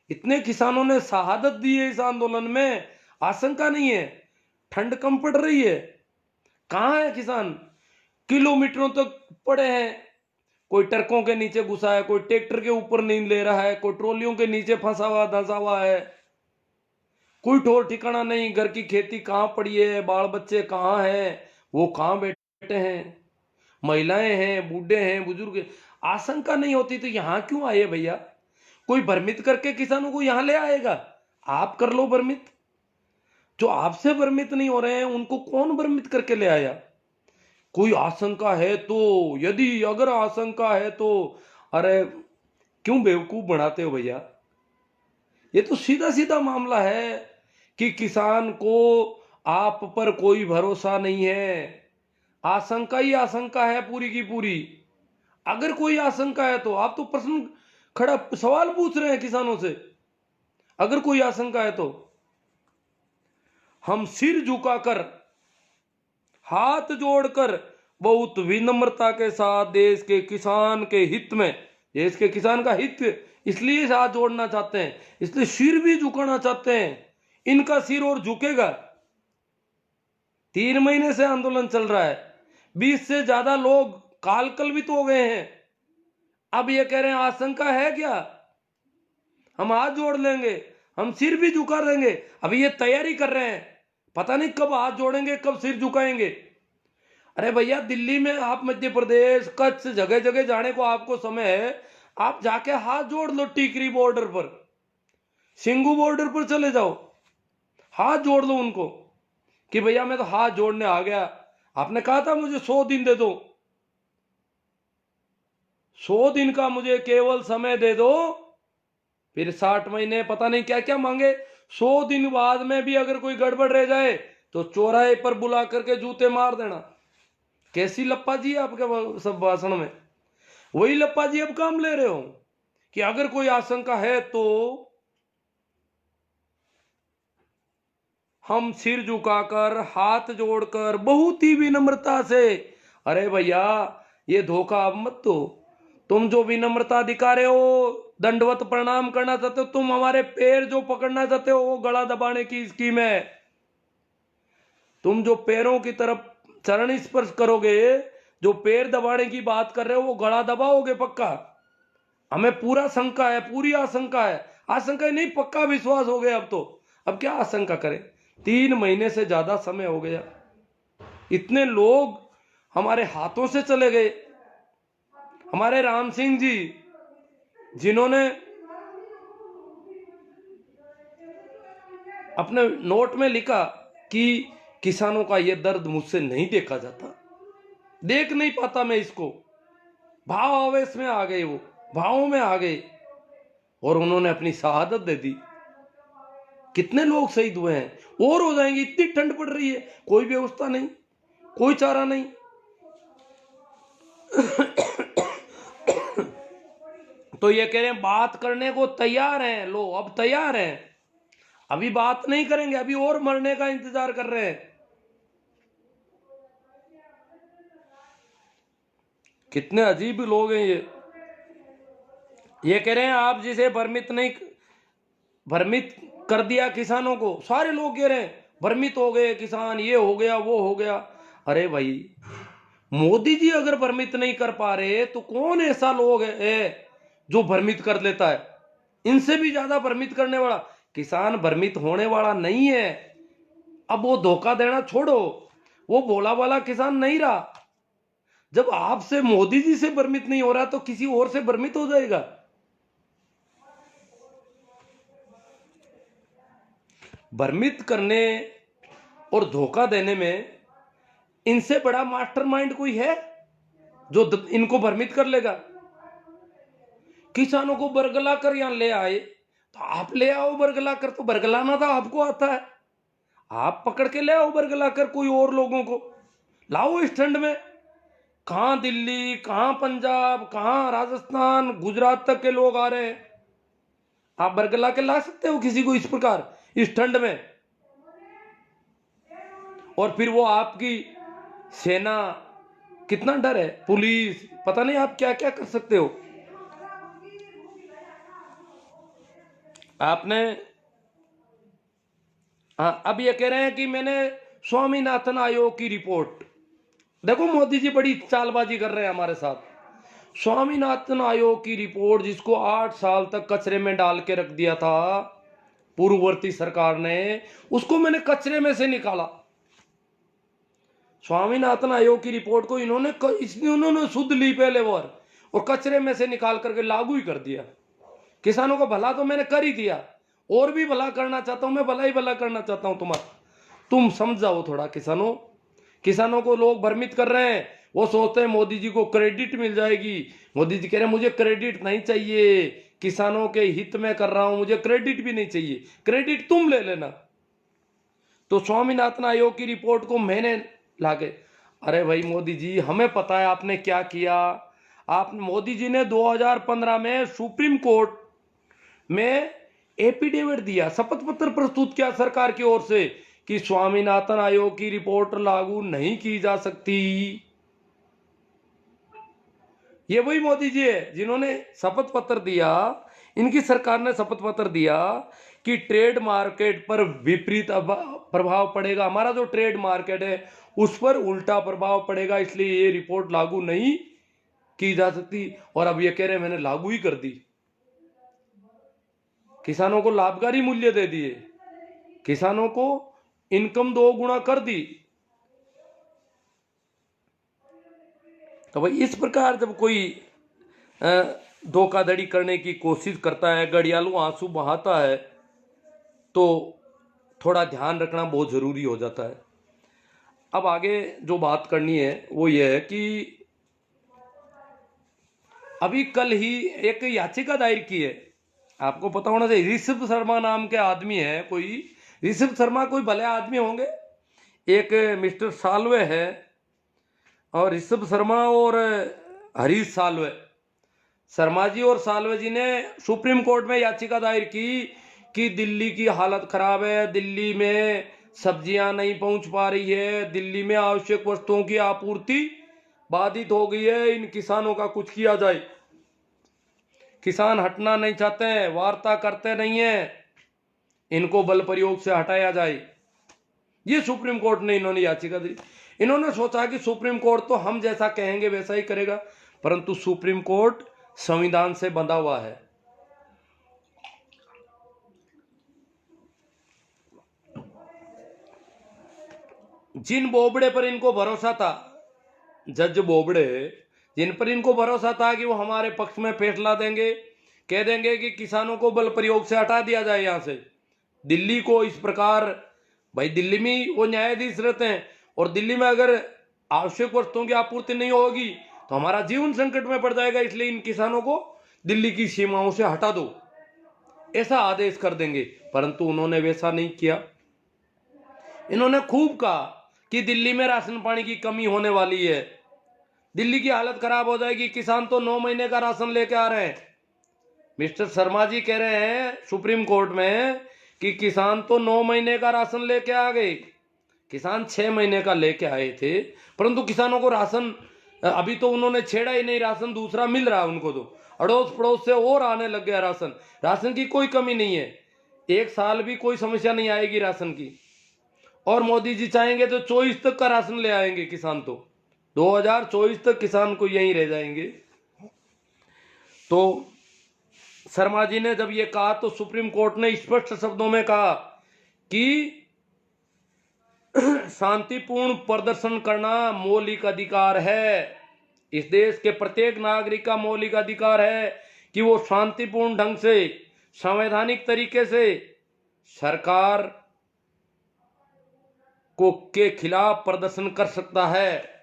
इतने किसानों ने शहादत दी है इस आंदोलन में, आशंका नहीं है, ठंड कम पड़ रही है, कहां है किसान? किलोमीटरों तक पड़े हैं, कोई ट्रकों के नीचे घुसा है, कोई ट्रैक्टर के ऊपर नींद ले रहा है, कोई ट्रॉलियों के नीचे फंसा हुआ धंसा हुआ है, कोई ठोर ठिकाना नहीं, घर की खेती कहां पड़ी है, बाल बच्चे कहां हैं, वो कहां बैठे हैं, महिलाएं हैं, बूढ़े हैं, बुजुर्ग। आशंका नहीं होती तो यहां क्यों आए भैया? कोई भ्रमित करके किसानों को यहां ले आएगा? आप कर लो भ्रमित, जो आपसे भ्रमित नहीं हो रहे हैं उनको कौन भ्रमित करके ले आया? कोई आशंका है तो, यदि अगर आशंका है तो, अरे क्यों बेवकूफ बनाते हो भैया? ये तो सीधा सीधा मामला है कि किसान को आप पर कोई भरोसा नहीं है, आशंका ही आशंका है पूरी की पूरी। अगर कोई आशंका है तो आप तो प्रश्न खड़ा सवाल पूछ रहे हैं किसानों से, अगर कोई आशंका है तो हम सिर झुकाकर हाथ जोड़कर बहुत विनम्रता के साथ देश के किसान के हित में, देश के किसान का हित इसलिए हाथ जोड़ना चाहते हैं, इसलिए सिर भी झुकाना चाहते हैं। इनका सिर और झुकेगा। 3 महीने से आंदोलन चल रहा है, 20 से ज्यादा लोग काल कलवित हो गए हैं। अब ये कह रहे हैं आशंका है क्या, हम हाथ जोड़ लेंगे, हम सिर भी झुका देंगे। अभी ये तैयारी कर रहे हैं, पता नहीं कब हाथ जोड़ेंगे, कब सिर झुकाएंगे। अरे भैया, दिल्ली में आप, मध्य प्रदेश, कच्छ, जगह जगह जाने को आपको समय है, आप जाके हाथ जोड़ लो। टीकरी बॉर्डर पर, सिंगू बॉर्डर पर चले जाओ, हाथ जोड़ लो उनको कि भैया मैं तो हाथ जोड़ने आ गया। आपने कहा था मुझे 100 दिन दे दो, 100 दिन का मुझे केवल समय दे दो, फिर 60 महीने पता नहीं क्या क्या मांगे। 100 दिन बाद में भी अगर कोई गड़बड़ रह जाए तो चौराहे पर बुला करके जूते मार देना। कैसी लप्पा जी है आपके सब भाषण में। वही लप्पा जी अब काम ले रहे हो कि अगर कोई आशंका है तो हम सिर झुकाकर, हाथ जोड़कर, बहुत ही विनम्रता से। अरे भैया, ये धोखा अब मत दो। तुम जो विनम्रता दिखा रहे हो, दंडवत प्रणाम करना चाहते हो, तुम हमारे पैर जो पकड़ना चाहते हो वो गला दबाने की स्कीम है। तुम जो पैरों की तरफ चरण स्पर्श करोगे, जो पैर दबाने की बात कर रहे हो, वो गला दबाओगे पक्का। हमें पूरा शंका है, पूरी आशंका है। आशंका नहीं, पक्का विश्वास हो गया अब तो। अब क्या आशंका करें, 3 महीने से ज्यादा समय हो गया, इतने लोग हमारे हाथों से चले गए। हमारे राम सिंह जी, जिन्होंने अपने नोट में लिखा कि किसानों का यह दर्द मुझसे नहीं देखा जाता, देख नहीं पाता मैं इसको, भाव आवेश में आ गए, वो भावों में आ गए और उन्होंने अपनी शहादत दे दी। कितने लोग शहीद हुए हैं और हो जाएंगे। इतनी ठंड पड़ रही है, कोई व्यवस्था नहीं, कोई चारा नहीं। तो ये कह रहे हैं बात करने को तैयार हैं, लो अब तैयार हैं, अभी बात नहीं करेंगे, अभी और मरने का इंतजार कर रहे हैं। कितने अजीब लोग हैं ये कह रहे हैं आप जिसे भ्रमित कर दिया किसानों को। सारे लोग कह रहे हैं भ्रमित हो गए किसान, ये हो गया वो हो गया। अरे भाई, मोदी जी अगर भ्रमित नहीं कर पा रहे तो कौन ऐसा लोग है जो भ्रमित कर लेता है। इनसे भी ज्यादा भ्रमित करने वाला किसान भ्रमित होने वाला नहीं है। अब वो धोखा देना छोड़ो, वो भोला वाला किसान नहीं रहा। जब आपसे, मोदी जी से भ्रमित नहीं हो रहा तो किसी और से भ्रमित हो जाएगा। भ्रमित करने और धोखा देने में इनसे बड़ा मास्टरमाइंड कोई है जो इनको भ्रमित कर लेगा। किसानों को बरगला कर यहां ले आए तो आप ले आओ बरगला कर, तो बरगलाना था आपको आता है, आप पकड़ के ले आओ बरगला कर। कोई और लोगों को लाओ इस ठंड में। कहां दिल्ली, कहां पंजाब, कहां राजस्थान, गुजरात तक के लोग आ रहे हैं, आप बरगला के ला सकते हो किसी को इस प्रकार इस ठंड में। और फिर वो आपकी सेना, कितना डर है, पुलिस, पता नहीं आप क्या क्या कर सकते हो। आपने अब ये कह रहे हैं कि मैंने स्वामीनाथन आयोग की रिपोर्ट, देखो मोदी जी बड़ी चालबाजी कर रहे हैं हमारे साथ। स्वामीनाथन आयोग की रिपोर्ट, जिसको 8 साल तक कचरे में डाल के रख दिया था पूर्ववर्ती सरकार ने, उसको मैंने कचरे में से निकाला। स्वामीनाथन आयोग की रिपोर्ट को इन्होंने शुद्ध ली पहले बार और कचरे में से निकाल करके लागू ही कर दिया। किसानों का भला तो मैंने कर ही दिया, और भी भला करना चाहता हूं मैं, भला ही भला करना चाहता हूं तुम्हारा। तुम समझ जाओ थोड़ा किसानों। किसानों को लोग भ्रमित कर रहे हैं, वो सोचते हैं मोदी जी को क्रेडिट मिल जाएगी। मोदी जी कह रहे हैं मुझे क्रेडिट नहीं चाहिए, किसानों के हित में कर रहा हूं, मुझे क्रेडिट भी नहीं चाहिए, क्रेडिट तुम ले लेना। तो स्वामीनाथन आयोग की रिपोर्ट को मैंने लाके, अरे भाई मोदी जी, हमें पता है आपने क्या किया। आप, मोदी जी ने 2015 में सुप्रीम कोर्ट में एफिडेविट दिया, शपथ पत्र प्रस्तुत किया सरकार की ओर से कि स्वामीनाथन आयोग की रिपोर्ट लागू नहीं की जा सकती। ये वही मोदी जी है जिन्होंने शपथ पत्र दिया, इनकी सरकार ने शपथ पत्र दिया कि ट्रेड मार्केट पर विपरीत प्रभाव पड़ेगा, हमारा जो ट्रेड मार्केट है उस पर उल्टा प्रभाव पड़ेगा, इसलिए ये रिपोर्ट लागू नहीं की जा सकती। और अब ये कह रहे हैं मैंने लागू ही कर दी। किसानों को लाभकारी मूल्य दे दिए, किसानों को इनकम 2 गुना कर दी। तो भाई इस प्रकार जब कोई धोखाधड़ी करने की कोशिश करता है, घड़ियालू आंसू बहाता है, तो थोड़ा ध्यान रखना बहुत जरूरी हो जाता है। अब आगे जो बात करनी है वो ये है कि अभी कल ही एक याचिका दायर की है, आपको पता होना चाहिए। ऋषभ शर्मा नाम के आदमी है कोई, ऋषभ शर्मा कोई भले आदमी होंगे, एक मिस्टर साल्वे है, और ऋषभ शर्मा और हरीश साल्वे, शर्मा जी और साल्वे जी ने सुप्रीम कोर्ट में याचिका दायर की कि दिल्ली की हालत खराब है, दिल्ली में सब्जियां नहीं पहुंच पा रही है, दिल्ली में आवश्यक वस्तुओं की आपूर्ति बाधित हो गई है, इन किसानों का कुछ किया जाए। किसान हटना नहीं चाहते हैं, वार्ता करते नहीं है, इनको बल प्रयोग से हटाया जाए। ये सुप्रीम कोर्ट ने इन्होंने याचिका दी। इन्होंने सोचा कि सुप्रीम कोर्ट तो हम जैसा कहेंगे वैसा ही करेगा, परंतु सुप्रीम कोर्ट संविधान से बंधा हुआ है। जिन बोबड़े पर इनको भरोसा था, जज बोबड़े, जिन पर इनको भरोसा था कि वो हमारे पक्ष में फैसला देंगे, कह देंगे कि किसानों को बल प्रयोग से हटा दिया जाए यहां से, दिल्ली को इस प्रकार, भाई दिल्ली में वो न्यायाधीश रहते हैं, और दिल्ली में अगर आवश्यक वस्तुओं की आपूर्ति नहीं होगी तो हमारा जीवन संकट में पड़ जाएगा, इसलिए इन किसानों को दिल्ली की सीमाओं से हटा दो, ऐसा आदेश कर देंगे। परंतु उन्होंने वैसा नहीं किया। इन्होंने खूब कहा कि दिल्ली में राशन पानी की कमी होने वाली है, दिल्ली की हालत खराब हो जाएगी, किसान तो 9 महीने का राशन लेके आ रहे हैं। मिस्टर शर्मा जी कह रहे हैं सुप्रीम कोर्ट में कि किसान तो 9 महीने का राशन लेके आ गए, किसान 6 महीने का लेके आए थे, परंतु किसानों को राशन अभी तो उन्होंने छेड़ा ही नहीं, राशन दूसरा मिल रहा है उनको, तो अड़ोस पड़ोस से और आने लग गया राशन। राशन की कोई कमी नहीं है, 1 साल भी कोई समस्या नहीं आएगी राशन की, और मोदी जी चाहेंगे तो 24 तक का राशन ले आएंगे किसान, तो 2024 तक किसान को यहीं रह जाएंगे। तो शर्मा जी ने जब ये कहा तो सुप्रीम कोर्ट ने स्पष्ट शब्दों में कहा कि शांतिपूर्ण प्रदर्शन करना मौलिक अधिकार है, इस देश के प्रत्येक नागरिक का मौलिक अधिकार है कि वो शांतिपूर्ण ढंग से, संवैधानिक तरीके से सरकार को के खिलाफ प्रदर्शन कर सकता है।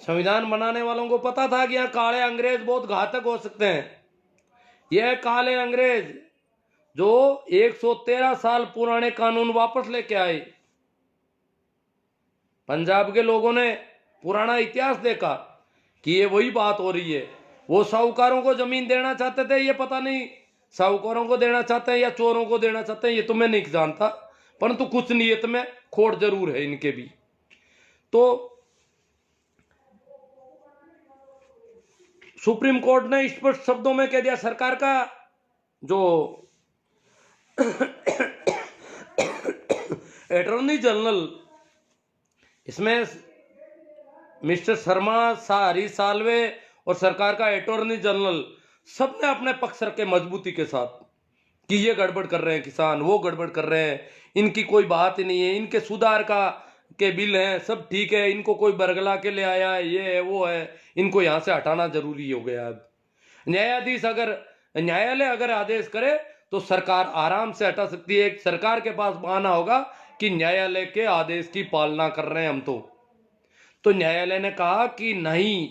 संविधान बनाने वालों को पता था कि यहां काले अंग्रेज बहुत घातक हो सकते हैं। यह काले अंग्रेज जो 113 साल पुराने कानून वापस लेके आए, पंजाब के लोगों ने पुराना इतिहास देखा कि ये वही बात हो रही है। वो साहूकारों को जमीन देना चाहते थे, ये पता नहीं साहूकारों को देना चाहते हैं या चोरों को देना चाहते हैं, ये तो मैं नहीं जानता, परंतु कुछ नीयत में खोट जरूर है इनके भी। तो सुप्रीम कोर्ट ने स्पष्ट शब्दों में कह दिया, सरकार का जो अटॉर्नी जनरल, इसमें मिस्टर शर्मा, हरीश साल्वे और सरकार का अटॉर्नी जनरल, सबने अपने पक्ष रखे मजबूती के साथ कि ये गड़बड़ कर रहे हैं किसान, वो गड़बड़ कर रहे हैं, इनकी कोई बात ही नहीं है, इनके सुधार के बिल हैं, सब ठीक है, इनको कोई बरगला के ले आया है, ये है वो है, इनको यहां से हटाना जरूरी हो गया। अब न्यायालय अगर आदेश करे तो सरकार आराम से हटा सकती है। सरकार के पास बहाना होगा कि न्यायालय के आदेश की पालना कर रहे हैं हम। तो न्यायालय ने कहा कि नहीं,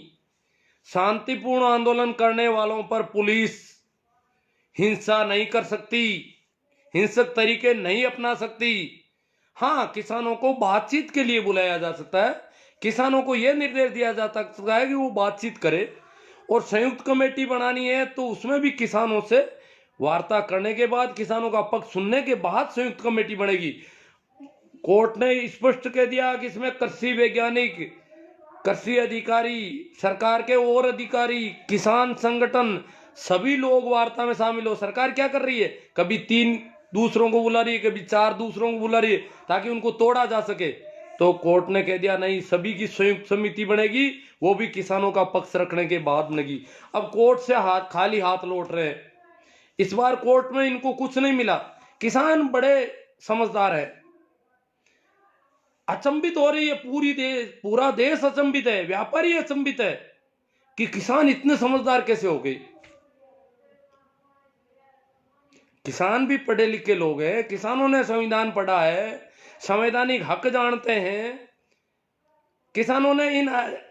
शांतिपूर्ण आंदोलन करने वालों पर पुलिस हिंसा नहीं कर सकती, हिंसक तरीके नहीं अपना सकती। हाँ, किसानों को बातचीत के लिए बुलाया जा सकता है, किसानों को यह निर्देश दिया जा सकता है कि वो बातचीत करे, और संयुक्त कमेटी बनानी है तो उसमें भी किसानों से वार्ता करने के बाद, किसानों का पक्ष सुनने के बाद संयुक्त कमेटी बनेगी। कोर्ट ने स्पष्ट कह दिया कि इसमें कृषि वैज्ञानिक, कृषि अधिकारी, सरकार के और अधिकारी, किसान संगठन, सभी लोग वार्ता में शामिल हो। सरकार क्या कर रही है, कभी 3 दूसरों को बुला रही है, कभी 4 दूसरों को बुला रही है, ताकि उनको तोड़ा जा सके। तो कोर्ट ने कह दिया नहीं, सभी की संयुक्त समिति बनेगी, वो भी किसानों का पक्ष रखने के बाद बनेगी। अब कोर्ट से खाली हाथ लौट रहे हैं। इस बार कोर्ट में इनको कुछ नहीं मिला, किसान बड़े समझदार है। अचंभित हो रही है पूरा देश अचंभित है, व्यापारी अचंभित है कि किसान इतने समझदार कैसे हो गए। किसान भी पढ़े लिखे लोग हैं, किसानों ने संविधान पढ़ा है, संवैधानिक हक जानते हैं। किसानों ने इन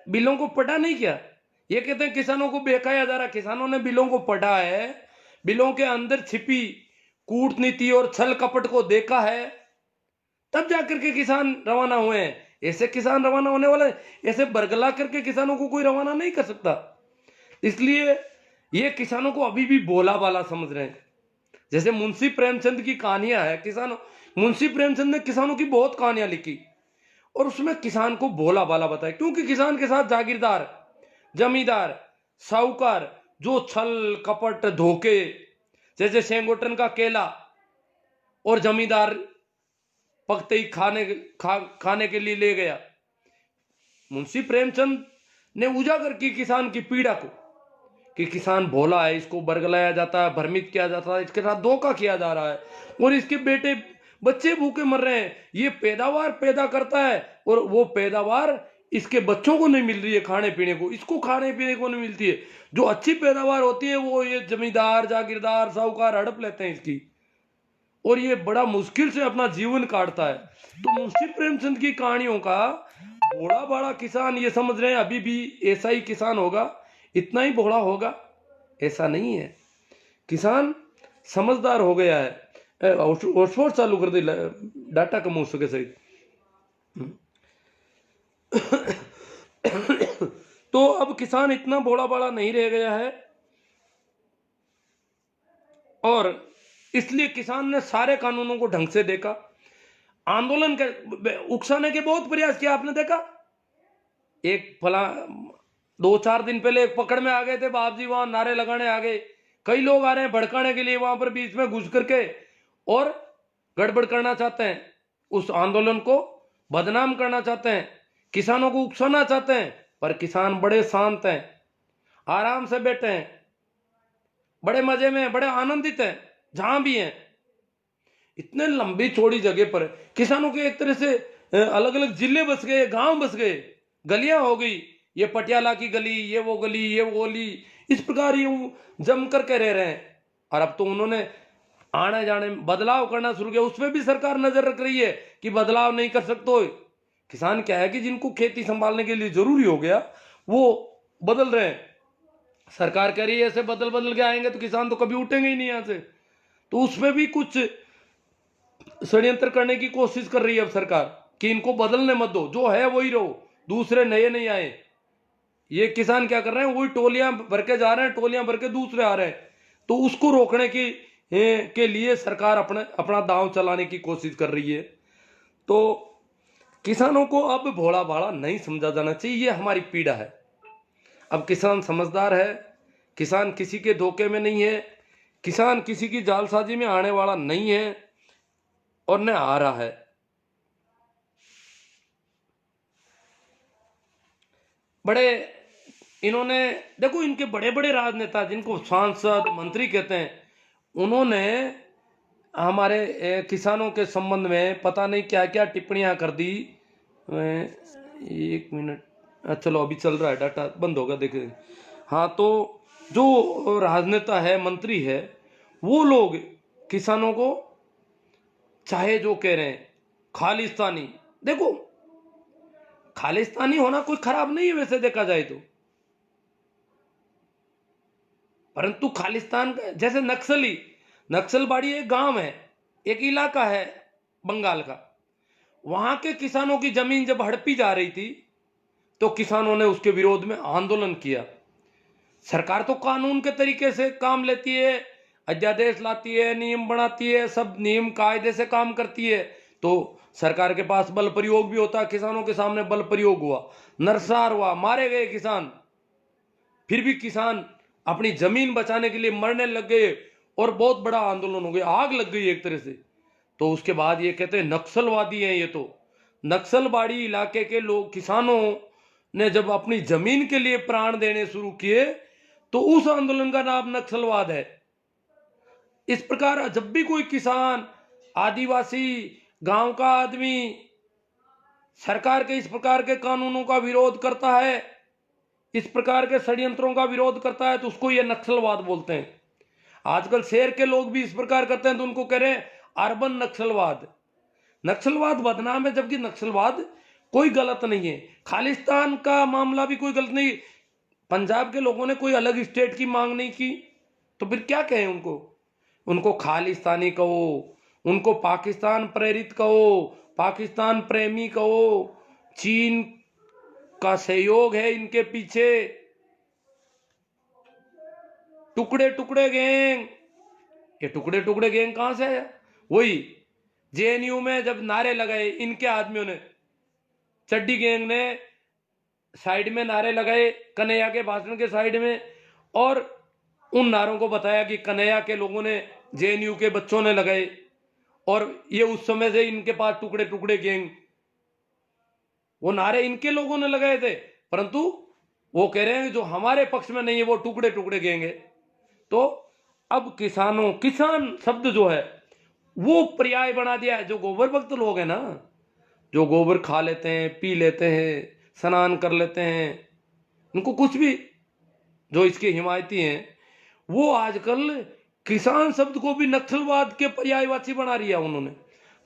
बिलों को पढ़ा नहीं क्या? ये कहते हैं किसानों को बहकाया जा रहा। किसानों ने बिलों को पढ़ा है, बिलों के अंदर छिपी कूटनीति और छल कपट को देखा है, तब जाकर के किसान रवाना हुए हैं। ऐसे किसान रवाना होने वाले, ऐसे बरगला करके किसानों को कोई रवाना नहीं कर सकता। इसलिए ये किसानों को अभी भी भोला भाला समझ रहे हैं। जैसे मुंशी प्रेमचंद की कहानियां है, किसानों, मुंशी प्रेमचंद ने किसानों की बहुत कहानियां लिखी और उसमें किसान को भोला भाला बताया, क्योंकि किसान के साथ जागीरदार, जमींदार, साहूकार जो छल कपट धोखे, जैसे सेंगोटन का केला और जमींदार पकते ही खाने के लिए ले गया। मुंशी प्रेमचंद ने उजागर की किसान की पीड़ा को कि किसान भोला है, इसको बरगलाया जाता है, भ्रमित किया जाता है, इसके साथ धोखा किया जा रहा है और इसके बेटे बच्चे भूखे मर रहे हैं। ये पैदावार पैदा करता है और वो पैदावार इसके बच्चों को नहीं मिल रही है खाने पीने को, इसको खाने पीने को नहीं मिलती है। जो अच्छी पैदावार होती है वो ये जमींदार, जागीरदार, साहूकार हड़प लेते हैं इसकी, और ये बड़ा मुश्किल से अपना जीवन काटता है। तो मुंशी प्रेमचंद की कहानियों का भोला भाला किसान ये समझ रहे हैं अभी भी ऐसा ही किसान होगा, इतना ही भोला होगा, ऐसा नहीं है। किसान समझदार हो गया है। हॉटस्पॉट चालू कर दे, डाटा कम हो सके सही। तो अब किसान इतना भोला भाला नहीं रह गया है और इसलिए किसान ने सारे कानूनों को ढंग से देखा। आंदोलन के उकसाने के बहुत प्रयास किया। आपने देखा एक फला 2-4 दिन पहले एक पकड़ में आ गए थे बाप जी, वहां नारे लगाने आ गए। कई लोग आ रहे हैं भड़काने के लिए, वहां पर बीच में घुस करके और गड़बड़ करना चाहते हैं, उस आंदोलन को बदनाम करना चाहते हैं, किसानों को उकसाना चाहते हैं। पर किसान बड़े शांत हैं, आराम से बैठे हैं, बड़े मजे में, बड़े आनंदित हैं जहां भी हैं। इतने लंबी चौड़ी जगह पर किसानों के एक तरह से अलग अलग जिले बस गए, गांव बस गए, गलियां हो गई, ये पटियाला की गली, ये वो गली, ये वो गली, इस प्रकार यूं जम करके रह रहे हैं। और अब तो उन्होंने आने जाने में बदलाव करना शुरू किया, उसमें भी सरकार नजर रख रही है कि बदलाव नहीं कर सकते। किसान क्या है कि जिनको खेती संभालने के लिए जरूरी हो गया वो बदल रहे हैं। सरकार कह रही है ऐसे बदल बदल के आएंगे तो किसान तो कभी उठेंगे ही नहीं यहां से। तो उसमें भी कुछ षड्यंत्र करने की कोशिश कर रही है अब सरकार कि इनको बदलने मत दो, जो है वही रहो, दूसरे नए नहीं आए। ये किसान क्या कर रहे हैं, वही टोलियां भर के जा रहे हैं, टोलियां भर के दूसरे आ रहे हैं। तो उसको रोकने की के लिए सरकार अपना दांव चलाने की कोशिश कर रही है। तो किसानों को अब भोला भाला नहीं समझा जाना चाहिए, ये हमारी पीड़ा है। अब किसान समझदार है, किसान किसी के धोखे में नहीं है, किसान किसी की जालसाजी में आने वाला नहीं है और न आ रहा है। बड़े इन्होंने देखो, इनके बड़े बड़े राजनेता जिनको सांसद मंत्री कहते हैं, उन्होंने हमारे किसानों के संबंध में पता नहीं क्या क्या टिप्पणियां कर दी। 1 मिनट, चलो अभी चल रहा है, डाटा बंद होगा देखें। हाँ, तो जो राजनेता है, मंत्री है, वो लोग किसानों को चाहे जो कह रहे हैं खालिस्तानी, देखो खालिस्तानी होना कोई खराब नहीं है वैसे देखा जाए तो, परंतु खालिस्तान जैसे नक्सलबाड़ी एक गांव है, एक इलाका है बंगाल का, वहां के किसानों की जमीन जब हड़पी जा रही थी तो किसानों ने उसके विरोध में आंदोलन किया। सरकार तो कानून के तरीके से काम लेती है, अध्यादेश लाती है, नियम बनाती है, सब नियम कायदे से काम करती है। तो सरकार के पास बल प्रयोग भी होता है। किसानों के सामने बल प्रयोग हुआ, नरसार हुआ, मारे गए किसान, फिर भी किसान अपनी जमीन बचाने के लिए मरने लग गए और बहुत बड़ा आंदोलन हो गया, आग लग गई एक तरह से। तो उसके बाद ये कहते हैं नक्सलवादी हैं। ये तो नक्सलबाड़ी इलाके के लोग, किसानों ने जब अपनी जमीन के लिए प्राण देने शुरू किए तो उस आंदोलन का नाम नक्सलवाद है। इस प्रकार जब भी कोई किसान आदिवासी, गांव का आदमी सरकार के इस प्रकार के कानूनों का विरोध करता है, इस प्रकार के षड्यंत्रों का विरोध करता है, तो उसको ये नक्सलवाद बोलते हैं। आजकल शहर के लोग भी इस प्रकार करते हैं तो उनको कह रहे हैं अर्बन नक्सलवाद। नक्सलवाद बदनाम है, जबकि नक्सलवाद कोई गलत नहीं है। खालिस्तान का मामला भी कोई गलत नहीं। पंजाब के लोगों ने कोई अलग स्टेट की मांग नहीं की, तो फिर क्या कहें उनको? उनको खालिस्तानी कहो, उनको पाकिस्तान प्रेरित कहो, पाकिस्तान प्रेमी कहो, चीन का सहयोग है इनके पीछे, टुकड़े टुकड़े गैंग। ये टुकड़े टुकड़े गैंग कहां से आया? वही जेएनयू में जब नारे लगाए इनके आदमियों ने, चड्डी गैंग ने साइड में नारे लगाए कन्हैया के भाषण के साइड में, और उन नारों को बताया कि कन्हैया के लोगों ने, जेएनयू के बच्चों ने लगाए, और ये उस समय से इनके पास टुकड़े टुकड़े गैंग, वो नारे इनके लोगों ने लगाए थे, परंतु वो कह रहे हैं जो हमारे पक्ष में नहीं है वो टुकड़े टुकड़े गैंग है। तो अब किसान शब्द जो है वो पर्याय बना दिया है। जो गोबर भक्त लोग हैं ना, जो गोबर खा लेते हैं, पी लेते हैं, स्नान कर लेते हैं, उनको कुछ भी, जो इसके हिमायती हैं, वो आजकल किसान शब्द को भी नक्सलवाद के पर्यायवाची बना दिया उन्होंने।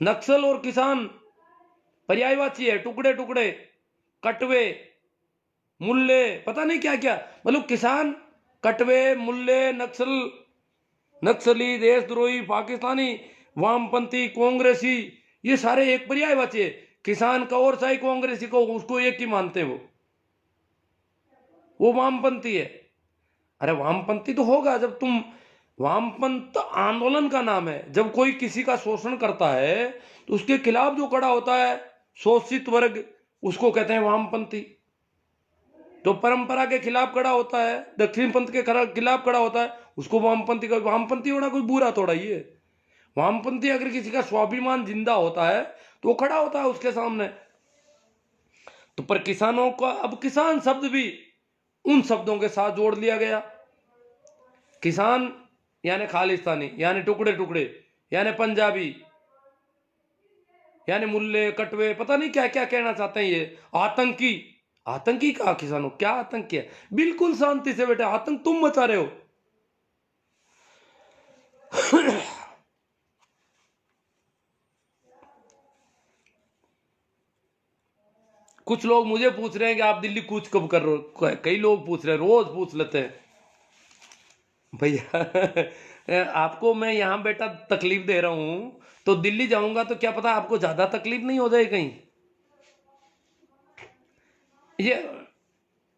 नक्सल और किसान पर्यायवाची है, टुकड़े टुकड़े, कटवे, मुल्ले, पता नहीं क्या क्या। मतलब किसान, कटवे, मुल्ले, नक्सली, देशद्रोही, पाकिस्तानी, वामपंथी, कांग्रेसी, ये सारे एक पर्यायवाची है। किसान का और चाहे कांग्रेसी को, उसको एक ही मानते हैं वो वामपंथी है। अरे वामपंथी तो होगा जब तुम, वामपंथ आंदोलन का नाम है। जब कोई किसी का शोषण करता है तो उसके खिलाफ जो खड़ा होता है शोषित वर्ग, उसको कहते हैं वामपंथी। जो परंपरा के खिलाफ खड़ा होता है, दक्षिण पंथ के खिलाफ खड़ा होता है, उसको वामपंथी का। वामपंथी होना कोई बुरा थोड़ा ही है। वामपंथी अगर किसी का स्वाभिमान जिंदा होता है तो वो खड़ा होता है उसके सामने। तो पर किसानों का अब किसान शब्द भी उन शब्दों के साथ जोड़ लिया गया। किसान यानी खालिस्तानी, यानी टुकड़े टुकड़े, यानी पंजाबी, यानी मुल्ले, कटवे, पता नहीं क्या क्या कहना चाहते हैं ये। आतंकी, आतंकी कहा किसानों? क्या आतंक है? बिल्कुल शांति से बेटे, आतंक तुम मचा रहे हो। कुछ लोग मुझे पूछ रहे हैं कि आप दिल्ली कूच कब कर रहे हो। कई लोग पूछ रहे हैं, रोज पूछ लेते हैं। भैया आपको मैं यहां बेटा तकलीफ दे रहा हूं, तो दिल्ली जाऊंगा तो क्या पता आपको ज्यादा तकलीफ नहीं हो जाए कहीं। ये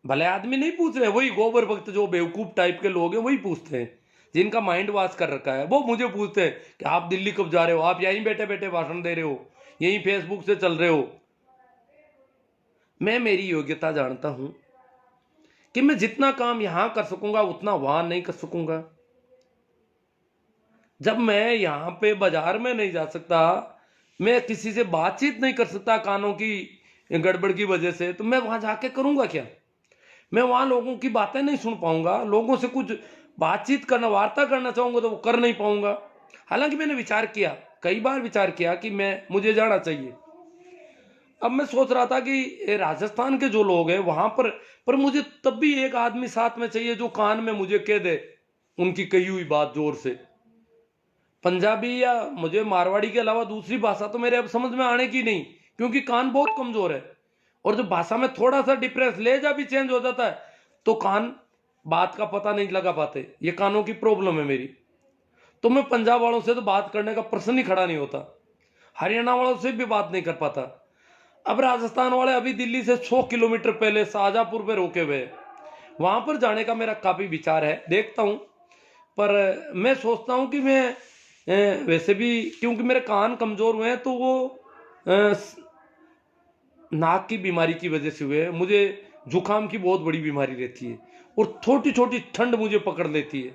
भले आदमी नहीं पूछ रहे, वही गोबर भक्त जो बेवकूफ टाइप के लोग हैं वही पूछते हैं, जिनका माइंड वॉश कर रखा है। वो मुझे पूछते हैं कि आप दिल्ली कब जा रहे हो, आप यहीं बैठे बैठे भाषण दे रहे हो, यहीं फेसबुक से चल रहे हो। मैं मेरी योग्यता जानता हूं कि मैं जितना काम यहां कर सकूंगा उतना वहां नहीं कर सकूंगा। जब मैं यहां पे बाजार में नहीं जा सकता, मैं किसी से बातचीत नहीं कर सकता कानों की गड़बड़ की वजह से, तो मैं वहां जाके करूंगा क्या? मैं वहां लोगों की बातें नहीं सुन पाऊंगा, लोगों से कुछ बातचीत करना, वार्ता करना चाहूंगा तो वो कर नहीं पाऊंगा। हालांकि मैंने विचार किया, कई बार विचार किया कि मुझे जाना चाहिए। अब मैं सोच रहा था कि राजस्थान के जो लोग हैं वहां पर मुझे तब भी एक आदमी साथ में चाहिए जो कान में मुझे कह दे उनकी कही हुई बात जोर से। पंजाबी या मुझे मारवाड़ी के अलावा दूसरी भाषा तो मेरे अब समझ में आने की नहीं, क्योंकि कान बहुत कमजोर है। और जब भाषा में थोड़ा सा डिप्रेस, लहजा भी चेंज हो जाता है तो कान बात का पता नहीं लगा पाते। ये कानों की प्रॉब्लम है मेरी। तो मैं पंजाब वालों से तो बात करने का प्रश्न ही खड़ा नहीं होता, हरियाणा वालों से भी बात नहीं कर पाता। अब राजस्थान वाले अभी दिल्ली से 100 किलोमीटर पहले शाहजहांपुर पे रोके हुए, वहां पर जाने का मेरा काफी विचार है, देखता हूं। पर मैं सोचता हूं कि मैं वैसे भी, क्योंकि मेरे कान कमजोर हुए हैं तो वो नाक की बीमारी की वजह से हुए हैं। मुझे जुकाम की बहुत बड़ी बीमारी रहती है और छोटी छोटी ठंड मुझे पकड़ लेती है,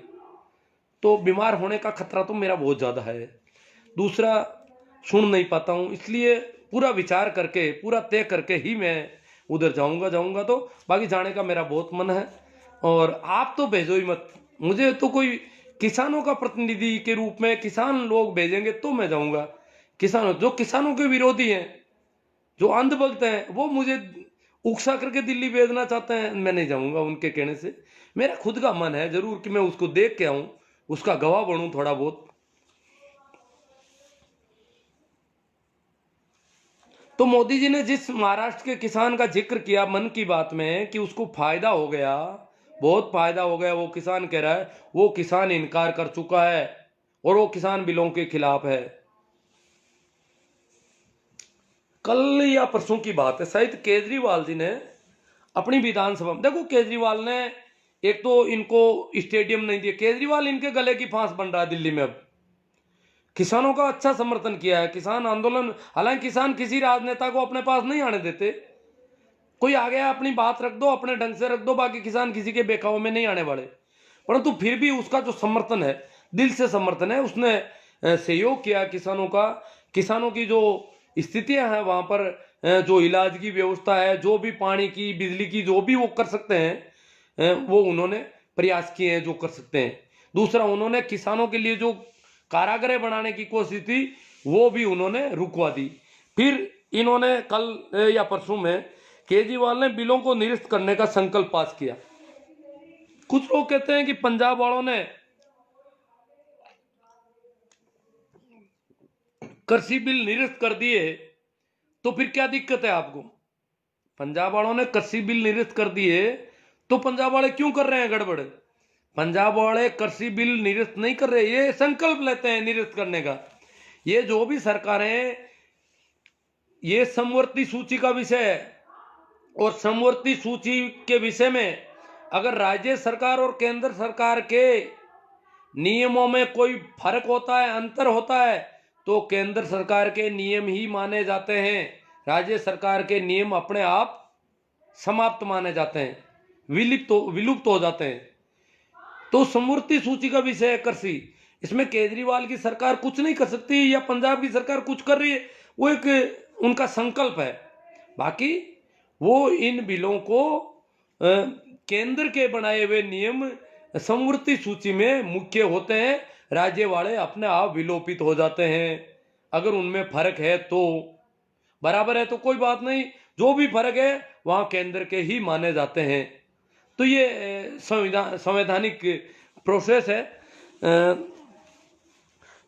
तो बीमार होने का खतरा तो मेरा बहुत ज्यादा है। दूसरा, सुन नहीं पाता हूं, इसलिए पूरा विचार करके, पूरा तय करके ही मैं उधर जाऊंगा। तो बाकी जाने का मेरा बहुत मन है। और आप तो भेजो ही मत मुझे, तो कोई किसानों का प्रतिनिधि के रूप में किसान लोग भेजेंगे तो मैं जाऊंगा। किसानों, जो किसानों के विरोधी हैं, जो अंधभक्त हैं, वो मुझे उकसा करके दिल्ली भेजना चाहते हैं। मैं नहीं जाऊंगा उनके कहने से। मेरा खुद का मन है जरूर कि मैं उसको देख के आऊं, उसका गवाह बनूं थोड़ा बहुत। तो मोदी जी ने जिस महाराष्ट्र के किसान का जिक्र किया मन की बात में कि उसको फायदा हो गया, बहुत फायदा हो गया, वो किसान कह रहा है, वो किसान इनकार कर चुका है और वो किसान बिलों के खिलाफ है। कल या परसों की बात है, शायद केजरीवाल जी ने अपनी विधानसभा में, देखो केजरीवाल ने एक तो इनको स्टेडियम नहीं दिया, केजरीवाल इनके गले की फांस बन रहा है दिल्ली में। अब किसानों का अच्छा समर्थन किया है, किसान आंदोलन, हालांकि किसान किसी राजनेता को अपने पास नहीं आने देते, कोई आ गया अपनी बात रख दो, अपने ढंग से रख दो, बाकी किसान किसी के बेखाओं में नहीं आने वाले। परंतु फिर भी उसका जो समर्थन है, दिल से समर्थन है, उसने सहयोग किया किसानों का। किसानों की जो स्थितियां हैं वहां पर, जो इलाज की व्यवस्था है, जो भी पानी की, बिजली की, जो भी वो कर सकते हैं, वो उन्होंने प्रयास किए हैं जो कर सकते हैं। दूसरा, उन्होंने किसानों के लिए जो कारागृह बनाने की कोशिश थी, वो भी उन्होंने रुकवा दी। फिर इन्होंने कल या परसों में केजरीवाल ने बिलों को निरस्त करने का संकल्प पास किया। कुछ लोग कहते हैं कि पंजाब वालों ने कृषि बिल निरस्त कर दिए, तो फिर क्या दिक्कत है आपको? पंजाब वालों ने कृषि बिल निरस्त कर दिए, तो पंजाब वाले क्यों कर रहे हैं गड़बड़? पंजाब वाले कृषि बिल निरस्त नहीं कर रहे, ये संकल्प लेते हैं निरस्त करने का। ये जो भी सरकारें, ये समवर्ती सूची का विषय है, और समवर्ती सूची के विषय में अगर राज्य सरकार और केंद्र सरकार के नियमों में कोई फर्क होता है, अंतर होता है, तो केंद्र सरकार के नियम ही माने जाते हैं, राज्य सरकार के नियम अपने आप समाप्त माने जाते हैं, विलुप्त हो जाते हैं। तो समवर्ती सूची का विषय है कृषि, इसमें केजरीवाल की सरकार कुछ नहीं कर सकती या पंजाब की सरकार कुछ कर रही है, वो एक उनका संकल्प है। बाकी वो इन बिलों को केंद्र के बनाए हुए नियम समवर्ती सूची में मुख्य होते हैं, राज्य वाले अपने आप विलोपित हो जाते हैं। अगर उनमें फर्क है तो बराबर है तो कोई बात नहीं, जो भी फर्क है वहां केंद्र के ही माने जाते हैं। तो ये संवैधानिक प्रोसेस है।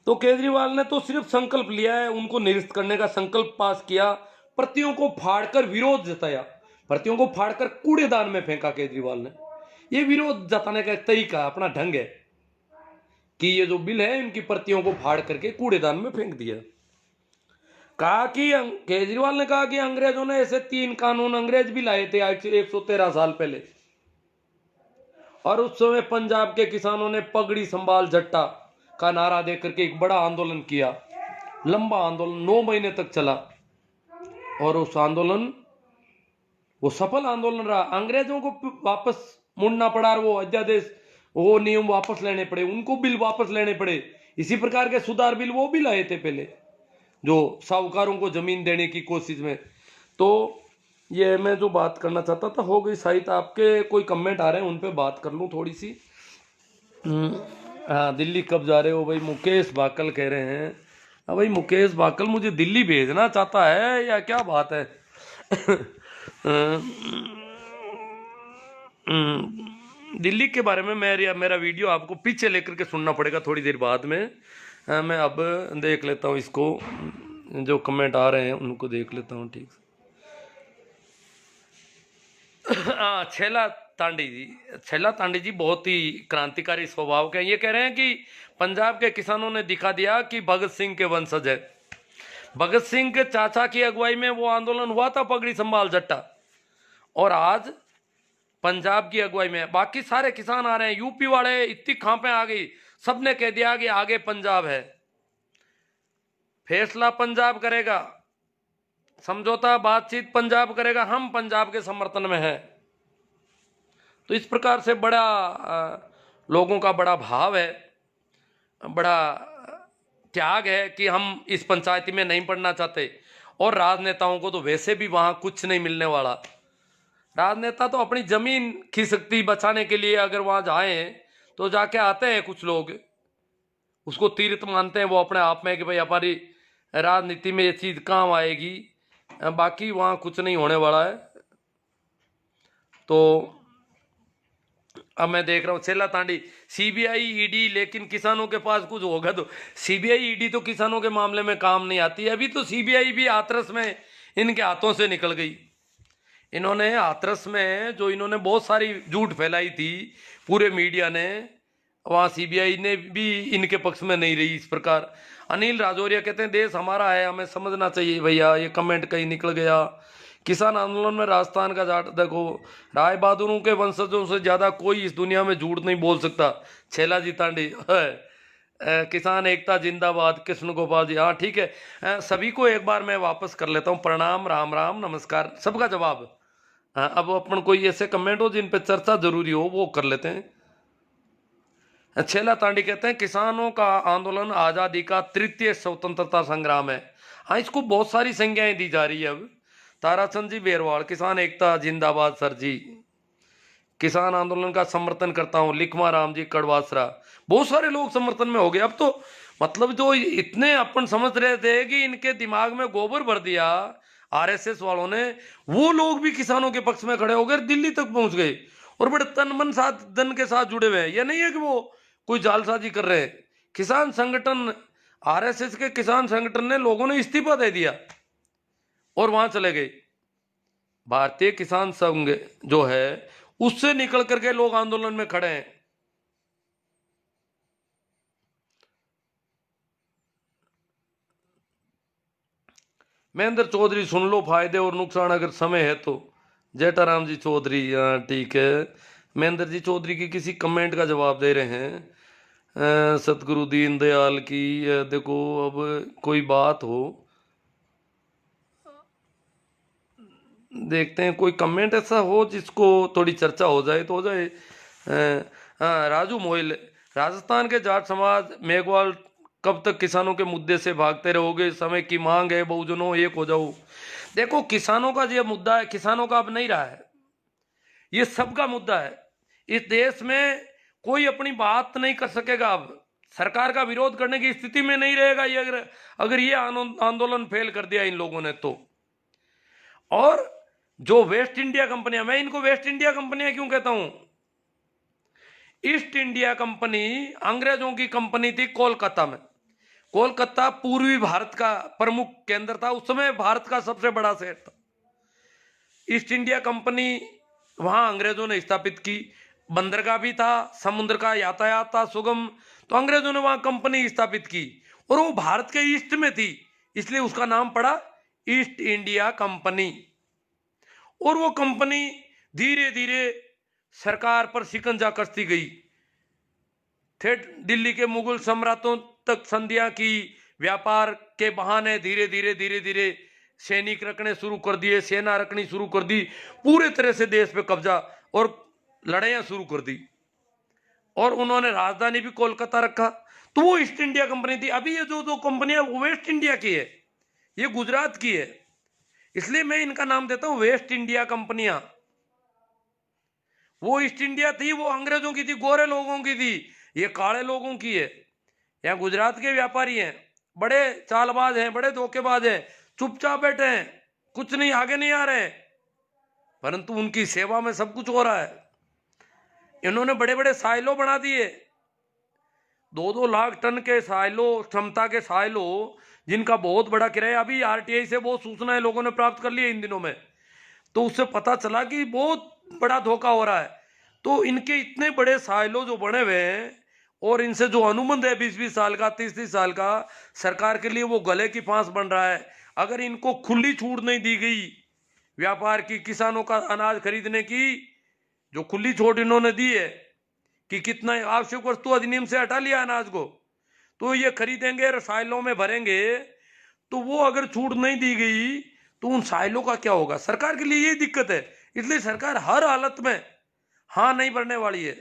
तो केजरीवाल ने तो सिर्फ संकल्प लिया है, उनको निरस्त करने का संकल्प पास किया, प्रतियों को फाड़कर विरोध जताया, प्रतियों को फाड़कर कूड़ेदान में फेंका केजरीवाल ने। ये विरोध जताने का एक तरीका, अपना ढंग है कि ये जो बिल है इनकी प्रतियों को फाड़ करके कूड़ेदान में फेंक दिया। कहा कि केजरीवाल ने कहा कि अंग्रेजों ने ऐसे 3 कानून अंग्रेज भी लाए थे आज से 113 साल पहले, और उस समय पंजाब के किसानों ने पगड़ी संभाल जट्टा का नारा देकर के एक बड़ा आंदोलन किया, लंबा आंदोलन 9 महीने तक चला, और उस आंदोलन वो सफल आंदोलन रहा। अंग्रेजों को वापस मुड़ना पड़ा, वो अध्यादेश, वो नियम वापस लेने पड़े, उनको बिल वापस लेने पड़े। इसी प्रकार के सुधार बिल वो भी लाए थे पहले, जो साहूकारों को जमीन देने की कोशिश में। तो ये मैं जो बात करना चाहता था हो गई। शायद आपके कोई कमेंट आ रहे हैं, उन पे बात कर लूँ थोड़ी सी। हाँ, दिल्ली कब जा रहे हो भाई? मुकेश बाकल कह रहे हैं। हाँ भाई, मुकेश बाकल मुझे दिल्ली भेजना चाहता है या क्या बात है? दिल्ली के बारे में मेरा वीडियो आपको पीछे लेकर के सुनना पड़ेगा थोड़ी देर बाद में। मैं अब देख लेता हूँ इसको, जो कमेंट आ रहे हैं उनको देख लेता हूँ ठीक से। हाँ, छैला तांडी जी बहुत ही क्रांतिकारी स्वभाव के हैं। ये कह रहे हैं कि पंजाब के किसानों ने दिखा दिया कि भगत सिंह के वंशज है। भगत सिंह के चाचा की अगुवाई में वो आंदोलन हुआ था, पगड़ी संभाल जट्टा, और आज पंजाब की अगुवाई में बाकी सारे किसान आ रहे हैं। यूपी वाले इतनी खांपे आ गई, सबने कह दिया कि आगे पंजाब है, फैसला पंजाब करेगा, समझौता बातचीत पंजाब करेगा, हम पंजाब के समर्थन में हैं। तो इस प्रकार से बड़ा लोगों का बड़ा भाव है, बड़ा त्याग है कि हम इस पंचायती में नहीं पढ़ना चाहते। और राजनेताओं को तो वैसे भी वहां कुछ नहीं मिलने वाला। राजनेता तो अपनी जमीन की शक्ति बचाने के लिए अगर वहां जाए तो जाके आते हैं, कुछ लोग उसको तीर्थ मानते हैं वो अपने आप में कि भाई हमारी राजनीति में ये चीज काम आएगी, बाकी वहां कुछ नहीं होने वाला है। तो अब मैं देख रहा हूँ छेला तांडी, सीबीआई ईडी, लेकिन किसानों के पास कुछ होगा तो सीबीआई ईडी तो किसानों के मामले में काम नहीं आती। अभी तो सीबीआई भी हाथरस में इनके हाथों से निकल गई। इन्होंने हाथरस में जो इन्होंने बहुत सारी झूठ फैलाई थी पूरे मीडिया ने, वहां सीबीआई ने भी इनके पक्ष में नहीं रही। इस प्रकार अनिल राजौरिया कहते हैं देश हमारा है, हमें समझना चाहिए। भैया ये कमेंट कहीं निकल गया। किसान आंदोलन में राजस्थान का जाट, देखो राय बहादुरों के वंशजों से ज्यादा कोई इस दुनिया में झूठ नहीं बोल सकता। छेला जी तांडी किसान एकता जिंदाबाद, कृष्ण गोपाल जी, हाँ ठीक है। सभी को एक बार मैं वापस कर लेता हूँ, प्रणाम, राम राम, नमस्कार, सबका जवाब। अब अपन कोई ऐसे कमेंट हो जिन पे चर्चा जरूरी हो वो कर लेते हैं। छेला तांडी कहते हैं किसानों का आंदोलन आजादी का तृतीय स्वतंत्रता संग्राम है। हाँ, इसको बहुत सारी संज्ञाएं दी जा रही है अब। ताराचंद जी बेरवाल, किसान एकता जिंदाबाद सर जी, किसान आंदोलन का समर्थन करता हूं। लिखमा राम जी कड़वासरा, बहुत सारे लोग समर्थन में हो गए अब तो। मतलब जो इतने अपन समझ रहे थे कि इनके दिमाग में गोबर भर दिया आरएसएस वालों ने, वो लोग भी किसानों के पक्ष में खड़े हो गए, दिल्ली तक पहुंच गए और बड़े तन मन साथ धन के साथ जुड़े हुए हैं। यह नहीं है कि वो कोई जालसाजी कर रहे हैं। किसान संगठन, आरएसएस के किसान संगठन ने, लोगों ने इस्तीफा दे दिया और वहां चले गए। भारतीय किसान संघ जो है उससे निकल करके लोग आंदोलन में खड़े हैं। महेंद्र चौधरी, सुन लो फायदे और नुकसान अगर समय है तो। जेठाराम जी चौधरी, ठीक है। महेंद्र जी चौधरी की किसी कमेंट का जवाब दे रहे हैं। सतगुरु दीन दयाल की, देखो अब कोई बात हो, देखते हैं कोई कमेंट ऐसा हो जिसको थोड़ी चर्चा हो जाए तो हो जाए। हाँ, राजू मोइल, राजस्थान के जाट समाज मेघवाल कब तक किसानों के मुद्दे से भागते रहोगे, समय की मांग है बहुजनों एक हो जाओ। देखो किसानों का जो मुद्दा है, किसानों का अब नहीं रहा है, ये सबका मुद्दा है। इस देश में कोई अपनी बात नहीं कर सकेगा अब, सरकार का विरोध करने की स्थिति में नहीं रहेगा ये, अगर ये आंदोलन फेल कर दिया इन लोगों ने तो। और जो वेस्ट इंडिया कंपनियां, मैं इनको वेस्ट इंडिया कंपनियां क्यों कहता हूं, ईस्ट इंडिया कंपनी अंग्रेजों की कंपनी थी कोलकाता में। कोलकाता पूर्वी भारत का प्रमुख केंद्र था, उस समय भारत का सबसे बड़ा शहर था। ईस्ट इंडिया कंपनी वहां अंग्रेजों ने स्थापित की, बंदरगाह भी था, समुद्र का यातायात था सुगम, तो अंग्रेजों ने वहां कंपनी स्थापित की और वो भारत के ईस्ट में थी, इसलिए उसका नाम पड़ा ईस्ट इंडिया कंपनी। और वो कंपनी धीरे धीरे सरकार पर शिकंजा कसती गई, ठेठ दिल्ली के मुगल सम्राटों तक संधियां की, व्यापार के बहाने धीरे धीरे धीरे धीरे सैनिक रखने शुरू कर दिए, सेना रखनी शुरू कर दी, पूरे तरह से देश पे कब्जा और लड़ाइयां शुरू कर दी, और उन्होंने राजधानी भी कोलकाता रखा। तो वो ईस्ट इंडिया कंपनी थी। अभी ये जो दो कंपनियां वेस्ट इंडिया की है, ये गुजरात की है, इसलिए मैं इनका नाम देता हूं वेस्ट इंडिया कंपनियां। वो ईस्ट इंडिया थी, वो अंग्रेजों की थी, गोरे लोगों की थी, ये काले लोगों की है। यहाँ गुजरात के व्यापारी हैं, बड़े चालबाज हैं, बड़े धोखेबाज हैं, चुपचाप बैठे हैं, कुछ नहीं, आगे नहीं आ रहे, परंतु उनकी सेवा में सब कुछ हो रहा है। इन्होंने बड़े बड़े साइलो बना दिए, 2-2 लाख टन के साइलो क्षमता के साइलो, जिनका बहुत बड़ा किराया। अभी आरटीआई से बहुत सूचनाएं लोगों ने प्राप्त कर ली है इन दिनों में, तो उससे पता चला कि बहुत बड़ा धोखा हो रहा है। तो इनके इतने बड़े साइलो जो बने हुए हैं और इनसे जो अनुबंध है 20-20 साल का, 30-30 साल का, सरकार के लिए वो गले की फांस बन रहा है। अगर इनको खुली छूट नहीं दी गई व्यापार की, किसानों का अनाज खरीदने की जो खुली छूट इन्होंने दी है कि कितना आवश्यक वस्तु अधिनियम से हटा लिया अनाज को, तो ये खरीदेंगे और साइलों में भरेंगे, तो वो अगर छूट नहीं दी गई तो उन साइलों का क्या होगा। सरकार के लिए ये दिक्कत है, इसलिए सरकार हर हालत में हाँ नहीं भरने वाली है।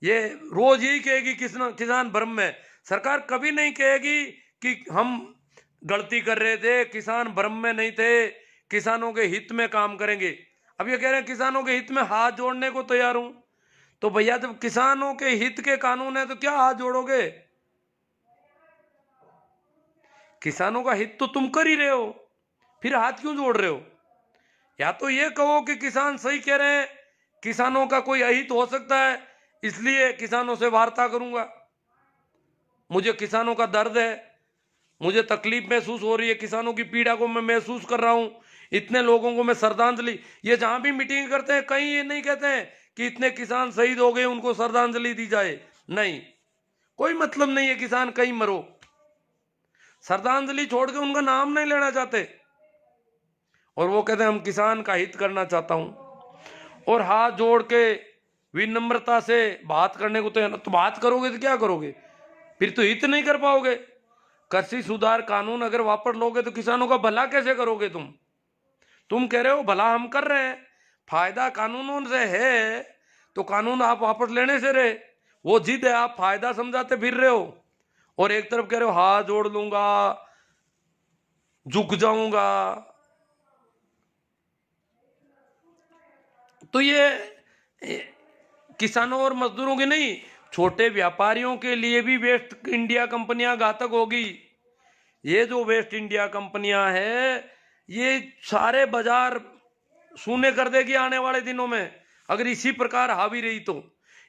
ये रोज यही कहेगी किसान भ्रम में, सरकार कभी नहीं कहेगी कि हम गलती कर रहे थे, किसान भ्रम में नहीं थे, किसानों के हित में काम करेंगे। अब ये कह रहे हैं किसानों के हित में हाथ जोड़ने को तैयार हूं, तो भैया जब किसानों के हित के कानून है तो क्या हाथ जोड़ोगे। किसानों का हित तो तुम कर ही रहे हो, फिर हाथ क्यों जोड़ रहे हो? या तो ये कहो कि किसान सही कह रहे हैं, किसानों का कोई अहित हो सकता है, इसलिए किसानों से वार्ता करूंगा, मुझे किसानों का दर्द है, मुझे तकलीफ महसूस हो रही है, किसानों की पीड़ा को मैं महसूस कर रहा हूं, इतने लोगों को मैं श्रद्धांजलि, ये जहां भी मीटिंग करते हैं कहीं ये नहीं कहते हैं कि इतने किसान शहीद हो गए उनको श्रद्धांजलि दी जाए, नहीं, कोई मतलब नहीं है किसान कहीं मरो, श्रद्धांजलि छोड़ के उनका नाम नहीं लेना चाहते, और वो कहते हैं हम किसान का हित करना चाहता हूं, और हाथ जोड़ के विनम्रता से बात करने को तो बात करोगे तो क्या करोगे, फिर तो हित नहीं कर पाओगे। कृषि सुधार कानून अगर वापस लोगे तो किसानों का भला कैसे करोगे? तुम कह रहे हो भला हम कर रहे हैं, फायदा कानूनों से है तो कानून आप वापस लेने से रहे, वो जिद है, आप फायदा समझाते फिर रहे हो, और एक तरफ कह रहे हो हाथ जोड़ लूंगा, झुक जाऊंगा। तो ये किसानों और मजदूरों के नहीं, छोटे व्यापारियों के लिए भी वेस्ट इंडिया कंपनियां घातक होगी। ये जो वेस्ट इंडिया कंपनियां है ये सारे बाजार शून्य कर देगी आने वाले दिनों में, अगर इसी प्रकार हावी रही तो।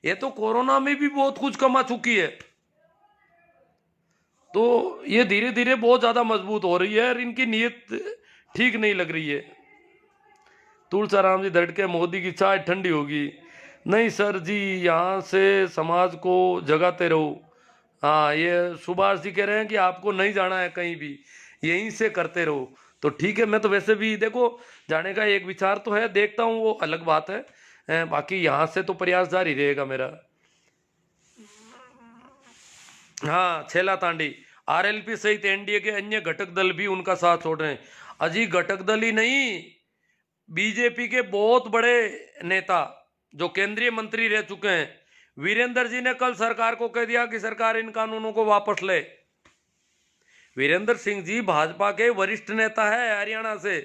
ये तो कोरोना में भी बहुत कुछ कमा चुकी है, तो ये धीरे धीरे बहुत ज्यादा मजबूत हो रही है और इनकी नीयत ठीक नहीं लग रही है। तुलसाराम जी धड़के, मोदी की चाय ठंडी होगी। नहीं सर जी, यहाँ से समाज को जगाते रहो। हाँ, ये सुभाष जी कह रहे हैं कि आपको नहीं जाना है कहीं भी, यहीं से करते रहो। तो ठीक है, मैं तो वैसे भी देखो जाने का एक विचार तो है, देखता हूँ, वो अलग बात है। बाकी यहाँ से तो प्रयास जारी रहेगा मेरा। हाँ, छेला तांडी, आरएलपी सहित एनडीए के अन्य घटक दल भी उनका साथ छोड़ रहे हैं। अजी घटक दल ही नहीं, बीजेपी के बहुत बड़े नेता जो केंद्रीय मंत्री रह चुके हैं, वीरेंद्र जी ने कल सरकार को कह दिया कि सरकार इन कानूनों को वापस ले। वीरेंद्र सिंह जी भाजपा के वरिष्ठ नेता है हरियाणा से,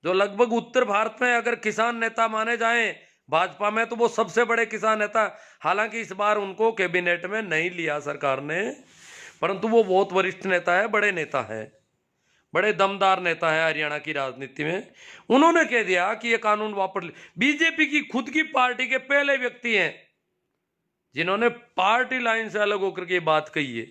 जो लगभग उत्तर भारत में अगर किसान नेता माने जाएं भाजपा में तो वो सबसे बड़े किसान नेता। हालांकि इस बार उनको कैबिनेट में नहीं लिया सरकार ने, परंतु वो बहुत वरिष्ठ नेता है, बड़े नेता है, बड़े दमदार नेता है हरियाणा की राजनीति में। उन्होंने कह दिया कि ये कानून वापस ले। बीजेपी की खुद की पार्टी के पहले व्यक्ति हैं जिन्होंने पार्टी लाइन से अलग होकर के बात कही है।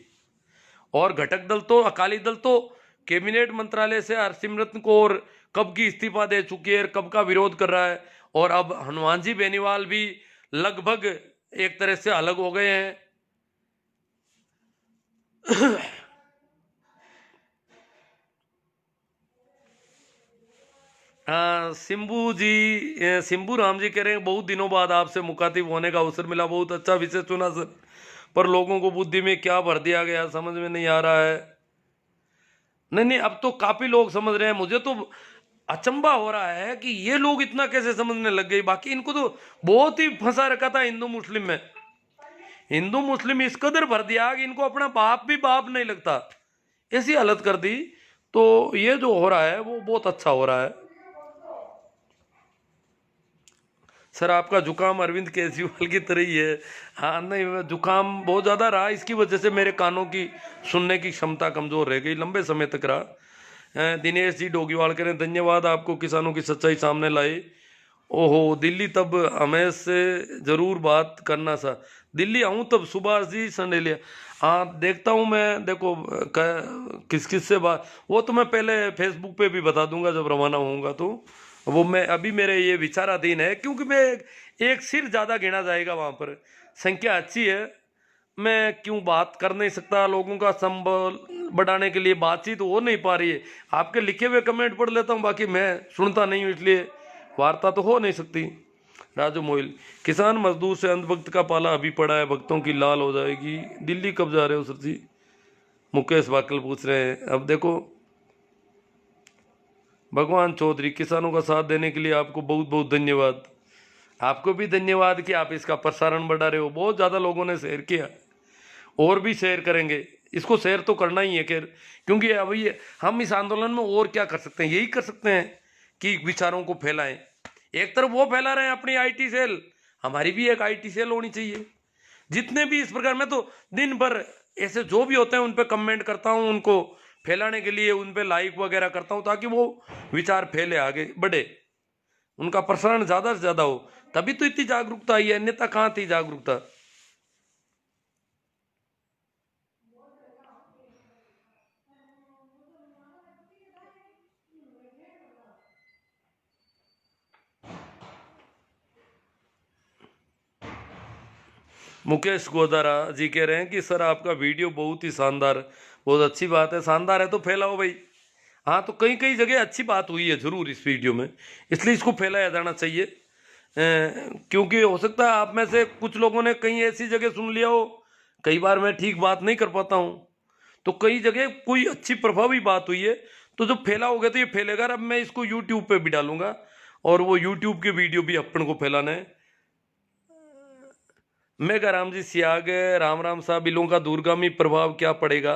और घटक दल तो, अकाली दल तो कैबिनेट मंत्रालय से हरसिमरत कौर कब की इस्तीफा दे चुकी है, कब का विरोध कर रहा है, और अब हनुमान जी बेनीवाल भी लगभग एक तरह से अलग हो गए हैं। सिंबू जी, सिंबू राम जी कह रहे हैं बहुत दिनों बाद आपसे मुखातिब होने का अवसर मिला, बहुत अच्छा विषय चुना सर, पर लोगों को बुद्धि में क्या भर दिया गया समझ में नहीं आ रहा है। नहीं, अब तो काफी लोग समझ रहे हैं, मुझे तो अचंबा हो रहा है कि ये लोग इतना कैसे समझने लग गए। बाकी इनको तो बहुत ही फंसा रखा था हिंदू मुस्लिम में, हिंदू मुस्लिम इस कदर भर दिया कि इनको अपना बाप भी बाप नहीं लगता, ऐसी हालत कर दी। तो ये जो हो रहा है वो बहुत अच्छा हो रहा है। सर आपका जुकाम अरविंद केजरीवाल की तरह ही है। हाँ, नहीं, जुकाम बहुत ज़्यादा रहा, इसकी वजह से मेरे कानों की सुनने की क्षमता कमज़ोर रह गई, लंबे समय तक रहा। दिनेश जी डोगीवाल करें, धन्यवाद आपको किसानों की सच्चाई सामने लाई। ओहो, दिल्ली तब हमें से ज़रूर बात करना सा, दिल्ली आऊँ तब। सुभाष जी संडेलिया, हाँ देखता हूँ मैं, देखो किस किस से बात, वो तो मैं पहले फेसबुक पे भी बता दूंगा जब रवाना होऊंगा, तो वो मैं अभी मेरे ये विचाराधीन है, क्योंकि मैं एक सिर ज़्यादा गिना जाएगा वहाँ पर, संख्या अच्छी है, मैं क्यों बात कर नहीं सकता, लोगों का संबल बढ़ाने के लिए बातचीत हो नहीं पा रही है। आपके लिखे हुए कमेंट पढ़ लेता हूँ, बाकी मैं सुनता नहीं हूँ, इसलिए वार्ता तो हो नहीं सकती। राजू मोइल, किसान मजदूर से अंधभक्त का पाला अभी पड़ा है, भक्तों की लाल हो जाएगी। दिल्ली कब जा रहे हो सर जी? मुकेश वाकल पूछ रहे हैं। अब देखो, भगवान चौधरी, किसानों का साथ देने के लिए आपको बहुत बहुत धन्यवाद। आपको भी धन्यवाद कि आप इसका प्रसारण बढ़ा रहे हो, बहुत ज़्यादा लोगों ने शेयर किया, और भी शेयर करेंगे, इसको शेयर तो करना ही है। खैर, क्योंकि अब ये हम इस आंदोलन में और क्या कर सकते हैं, यही कर सकते हैं कि विचारों को फैलाएं। एक तरफ वो फैला रहे हैं अपनी आईटी सेल, हमारी भी एक आईटी सेल होनी चाहिए। जितने भी इस प्रकार, मैं तो दिन भर ऐसे जो भी होते हैं उन पर कमेंट करता हूँ, उनको फैलाने के लिए उन पे लाइक वगैरह करता हूँ, ताकि वो विचार फैले, आगे बढ़े, उनका प्रसारण ज्यादा से ज्यादा हो। तभी तो इतनी जागरूकता आई है, अन्यथा कहाँ थी जागरूकता। मुकेश गोदारा जी कह रहे हैं कि सर आपका वीडियो बहुत ही शानदार, बहुत अच्छी बात है, शानदार है तो फैलाओ भाई। हाँ, तो कई कई जगह अच्छी बात हुई है जरूर इस वीडियो में, इसलिए इसको फैलाया जाना चाहिए। क्योंकि हो सकता है आप में से कुछ लोगों ने कहीं ऐसी जगह सुन लिया हो, कई बार मैं ठीक बात नहीं कर पाता हूँ, तो कई जगह कोई अच्छी प्रभावी बात हुई है, तो जब फैला हो गया तो ये फैलेगा। अब मैं इसको यूट्यूब पे भी डालूंगा, और वो यूट्यूब के वीडियो भी अपन को फैलाना है। मेघा राम जी सियाग, राम राम साहब, बिलों का दूरगामी प्रभाव क्या पड़ेगा?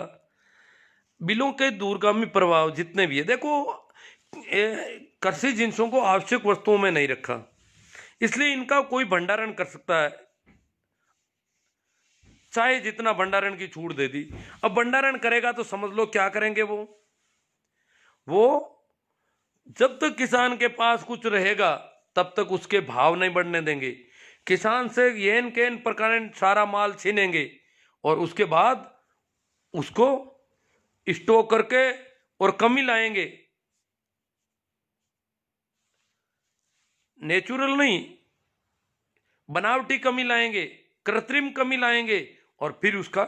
बिलों के दूरगामी प्रभाव जितने भी है, देखो कृषि जिंसों को आवश्यक वस्तुओं में नहीं रखा, इसलिए इनका कोई भंडारण कर सकता है, चाहे जितना भंडारण की छूट दे दी। अब भंडारण करेगा तो समझ लो क्या करेंगे वो जब तक किसान के पास कुछ रहेगा तब तक उसके भाव नहीं बढ़ने देंगे, किसान से येन केन प्रकार सारा माल छीनेंगे, और उसके बाद उसको स्टॉक करके और कमी लाएंगे, नेचुरल नहीं, बनावटी कमी लाएंगे, कृत्रिम कमी लाएंगे, और फिर उसका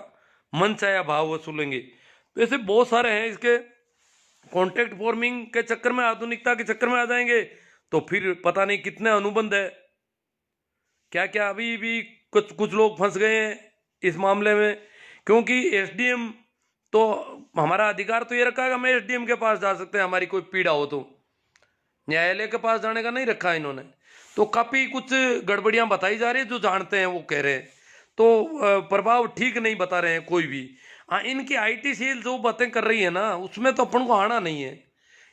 मनचाहा भाव वसूलेंगे। तो ऐसे बहुत सारे हैं, इसके कॉन्ट्रैक्ट फार्मिंग के चक्कर में, आधुनिकता के चक्कर में आ जाएंगे तो फिर पता नहीं कितने अनुबंध है, क्या क्या अभी भी कुछ लोग फंस गए हैं इस मामले में। क्योंकि एसडीएम तो हमारा अधिकार तो ये रखा है कि हम एसडीएम के पास जा सकते हैं, हमारी कोई पीड़ा हो तो, न्यायालय के पास जाने का नहीं रखा है इन्होंने। तो काफी कुछ गड़बड़ियां बताई जा रही है, जो जानते हैं वो कह रहे हैं, तो प्रभाव ठीक नहीं बता रहे हैं कोई भी। हाँ, इनकी आईटी सेल जो बातें कर रही है ना, उसमें तो अपन को आना नहीं है।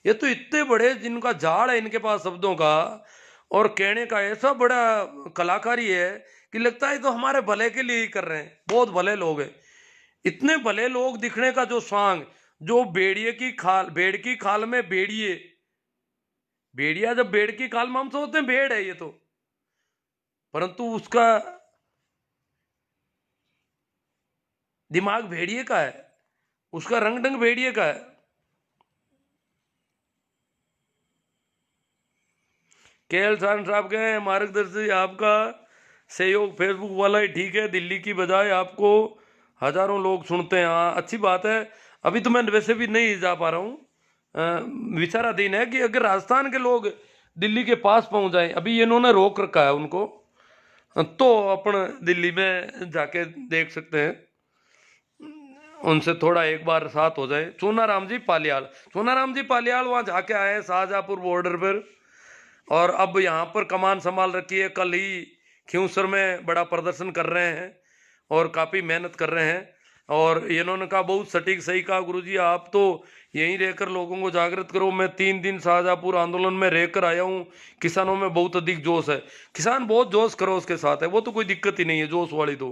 ये तो इतने बड़े जिनका जाड़ है इनके पास शब्दों का, और कहने का ऐसा बड़ा कलाकारी है कि लगता है तो हमारे भले के लिए ही कर रहे हैं। बहुत भले लोग हैं, इतने भले लोग दिखने का जो स्वांग, जो भेड़ की खाल में भेड़िया जब भेड़ की खाल में, हम सोचते हैं भेड़ है ये तो, परंतु उसका दिमाग भेड़िए का है, उसका रंग ढंग भेड़िए का है। केएल खान साहब के मार्गदर्शी, आपका सहयोग फेसबुक वाला ही ठीक है, दिल्ली की बजाय आपको हजारों लोग सुनते हैं। हाँ, अच्छी बात है। अभी तो मैं वैसे भी नहीं जा पा रहा हूँ, विचाराधीन है कि अगर राजस्थान के लोग दिल्ली के पास पहुंच जाए, अभी इन्होंने रोक रखा है उनको, तो अपन दिल्ली में जाके देख सकते हैं, उनसे थोड़ा एक बार साथ हो जाए। चूनाराम जी पालियाल वहां जाके आए हैं शाहजहांपुर बॉर्डर पर, और अब यहाँ पर कमान संभाल रखी है। कल ही खियूसर में बड़ा प्रदर्शन कर रहे हैं और काफ़ी मेहनत कर रहे हैं। और इन्होंने कहा, बहुत सटीक सही कहा गुरुजी, आप तो यहीं रहकर लोगों को जागृत करो। मैं 3 दिन शाहजहांपुर आंदोलन में रहकर आया हूँ, किसानों में बहुत अधिक जोश है। किसान बहुत जोश करो उसके साथ है, वो तो कोई दिक्कत ही नहीं है, जोश वाली तो।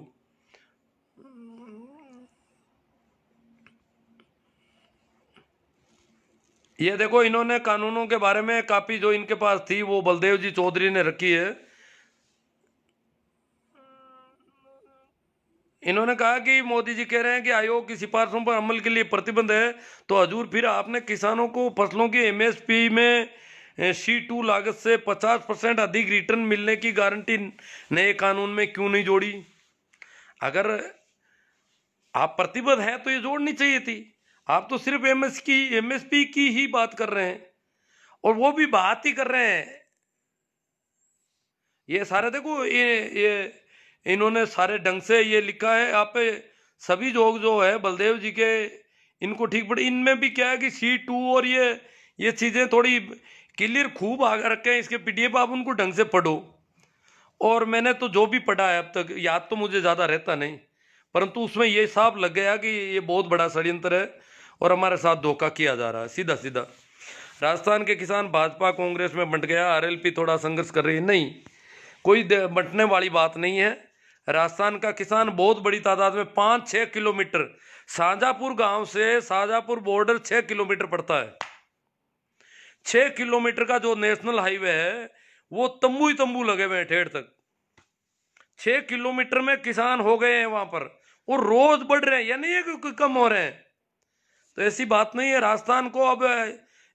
ये देखो, इन्होंने कानूनों के बारे में काफी जो इनके पास थी, वो बलदेव जी चौधरी ने रखी है। इन्होंने कहा कि मोदी जी कह रहे हैं कि आयोग की सिफारिशों पर अमल के लिए प्रतिबंध है, तो हजूर फिर आपने किसानों को फसलों की एमएसपी में C2 लागत से 50% अधिक रिटर्न मिलने की गारंटी नए कानून में क्यों नहीं जोड़ी? अगर आप प्रतिबद्ध हैं तो ये जोड़नी चाहिए थी। आप तो सिर्फ एमएसपी की ही बात कर रहे हैं, और वो भी बात ही कर रहे हैं। ये सारे देखो, ये इन्होंने सारे ढंग से ये लिखा है। आप सभी लोग जो है बलदेव जी के, इनको ठीक पड़े। इनमें भी क्या है कि C2 और ये चीजें थोड़ी क्लियर खूब आगे रखे हैं इसके पीडीएफ, आप उनको ढंग से पढ़ो। और मैंने तो जो भी पढ़ा है अब तक, याद तो मुझे ज्यादा रहता नहीं, परंतु उसमें ये साफ लग गया कि ये बहुत बड़ा षड्यंत्र है और हमारे साथ धोखा किया जा रहा है सीधा सीधा। राजस्थान के किसान भाजपा कांग्रेस में बंट गया, आरएलपी थोड़ा संघर्ष कर रही है। नहीं, कोई बंटने वाली बात नहीं है। राजस्थान का किसान बहुत बड़ी तादाद में 5-6 किलोमीटर, शाहजहांपुर गांव से शाहजहांपुर बॉर्डर 6 किलोमीटर पड़ता है। 6 किलोमीटर का जो नेशनल हाईवे है वो तंबू ही तंबू लगे हुए हैं ठेठ तक। 6 किलोमीटर में किसान हो गए हैं वहां पर, और रोज बढ़ रहे हैं, या नहीं है कि कम हो रहे हैं। तो ऐसी बात नहीं है। राजस्थान को अब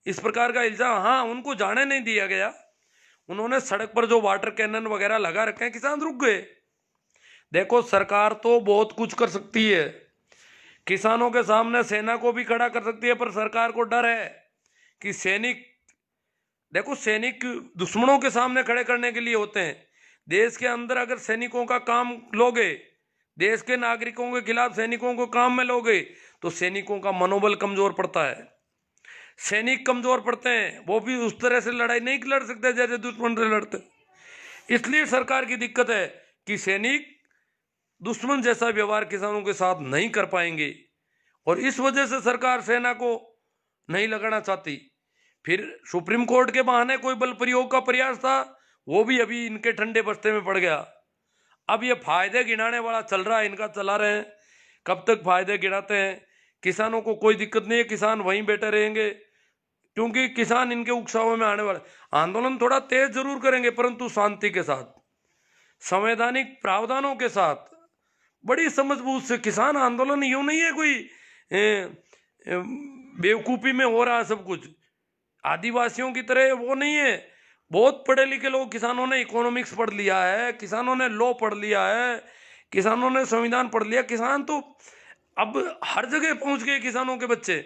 इस प्रकार का इल्जाम, हाँ उनको जाने नहीं दिया गया, उन्होंने सड़क पर जो वाटर कैनन वगैरह लगा रखे हैं, किसान रुक गए। देखो सरकार तो बहुत कुछ कर सकती है, किसानों के सामने सेना को भी खड़ा कर सकती है, पर सरकार को डर है कि सैनिक, देखो सैनिक दुश्मनों के सामने खड़े करने के लिए होते हैं। देश के अंदर अगर सैनिकों का काम लोगे, देश के नागरिकों के खिलाफ सैनिकों को काम में लोगे, तो सैनिकों का मनोबल कमजोर पड़ता है। सैनिक कमजोर पड़ते हैं, वो भी उस तरह से लड़ाई नहीं लड़ सकते जैसे दुश्मन से लड़ते। इसलिए सरकार की दिक्कत है कि सैनिक दुश्मन जैसा व्यवहार किसानों के साथ नहीं कर पाएंगे, और इस वजह से सरकार सेना को नहीं लगाना चाहती। फिर सुप्रीम कोर्ट के बहाने कोई बल प्रयोग का प्रयास था, वो भी अभी इनके ठंडे बस्ते में पड़ गया। अब ये फायदे गिनाने वाला चल रहा है, इनका चला रहे हैं, कब तक फायदे गिनाते हैं। किसानों को कोई दिक्कत नहीं है, किसान वहीं बैठे रहेंगे, क्योंकि किसान इनके उकसावे में आने वाले। आंदोलन थोड़ा तेज जरूर करेंगे, परंतु शांति के साथ, संवैधानिक प्रावधानों के साथ, बड़ी समझबूझ से। किसान आंदोलन यूं नहीं है कोई बेवकूफी में हो रहा है सब कुछ, आदिवासियों की तरह वो नहीं है। बहुत पढ़े लिखे लोग, किसानों ने इकोनॉमिक्स पढ़ लिया है, किसानों ने लॉ पढ़ लिया है, किसानों ने संविधान पढ़ लिया। किसान तो अब हर जगह पहुंच गए किसानों के बच्चे।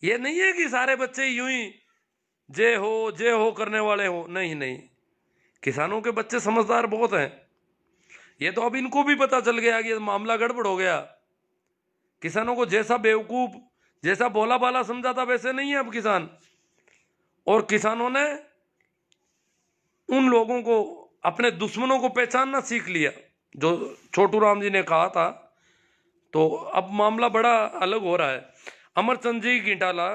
ये नहीं है कि सारे बच्चे यूं ही जय हो करने वाले हो, नहीं नहीं, किसानों के बच्चे समझदार बहुत हैं। ये तो अब इनको भी पता चल गया कि मामला गड़बड़ हो गया। किसानों को जैसा बेवकूफ, जैसा बोला बाला समझा था, वैसे नहीं है अब किसान। और किसानों ने उन लोगों को, अपने दुश्मनों को पहचानना सीख लिया, जो छोटू राम जी ने कहा था। तो अब मामला बड़ा अलग हो रहा है। अमरचंद जी गिंटाला,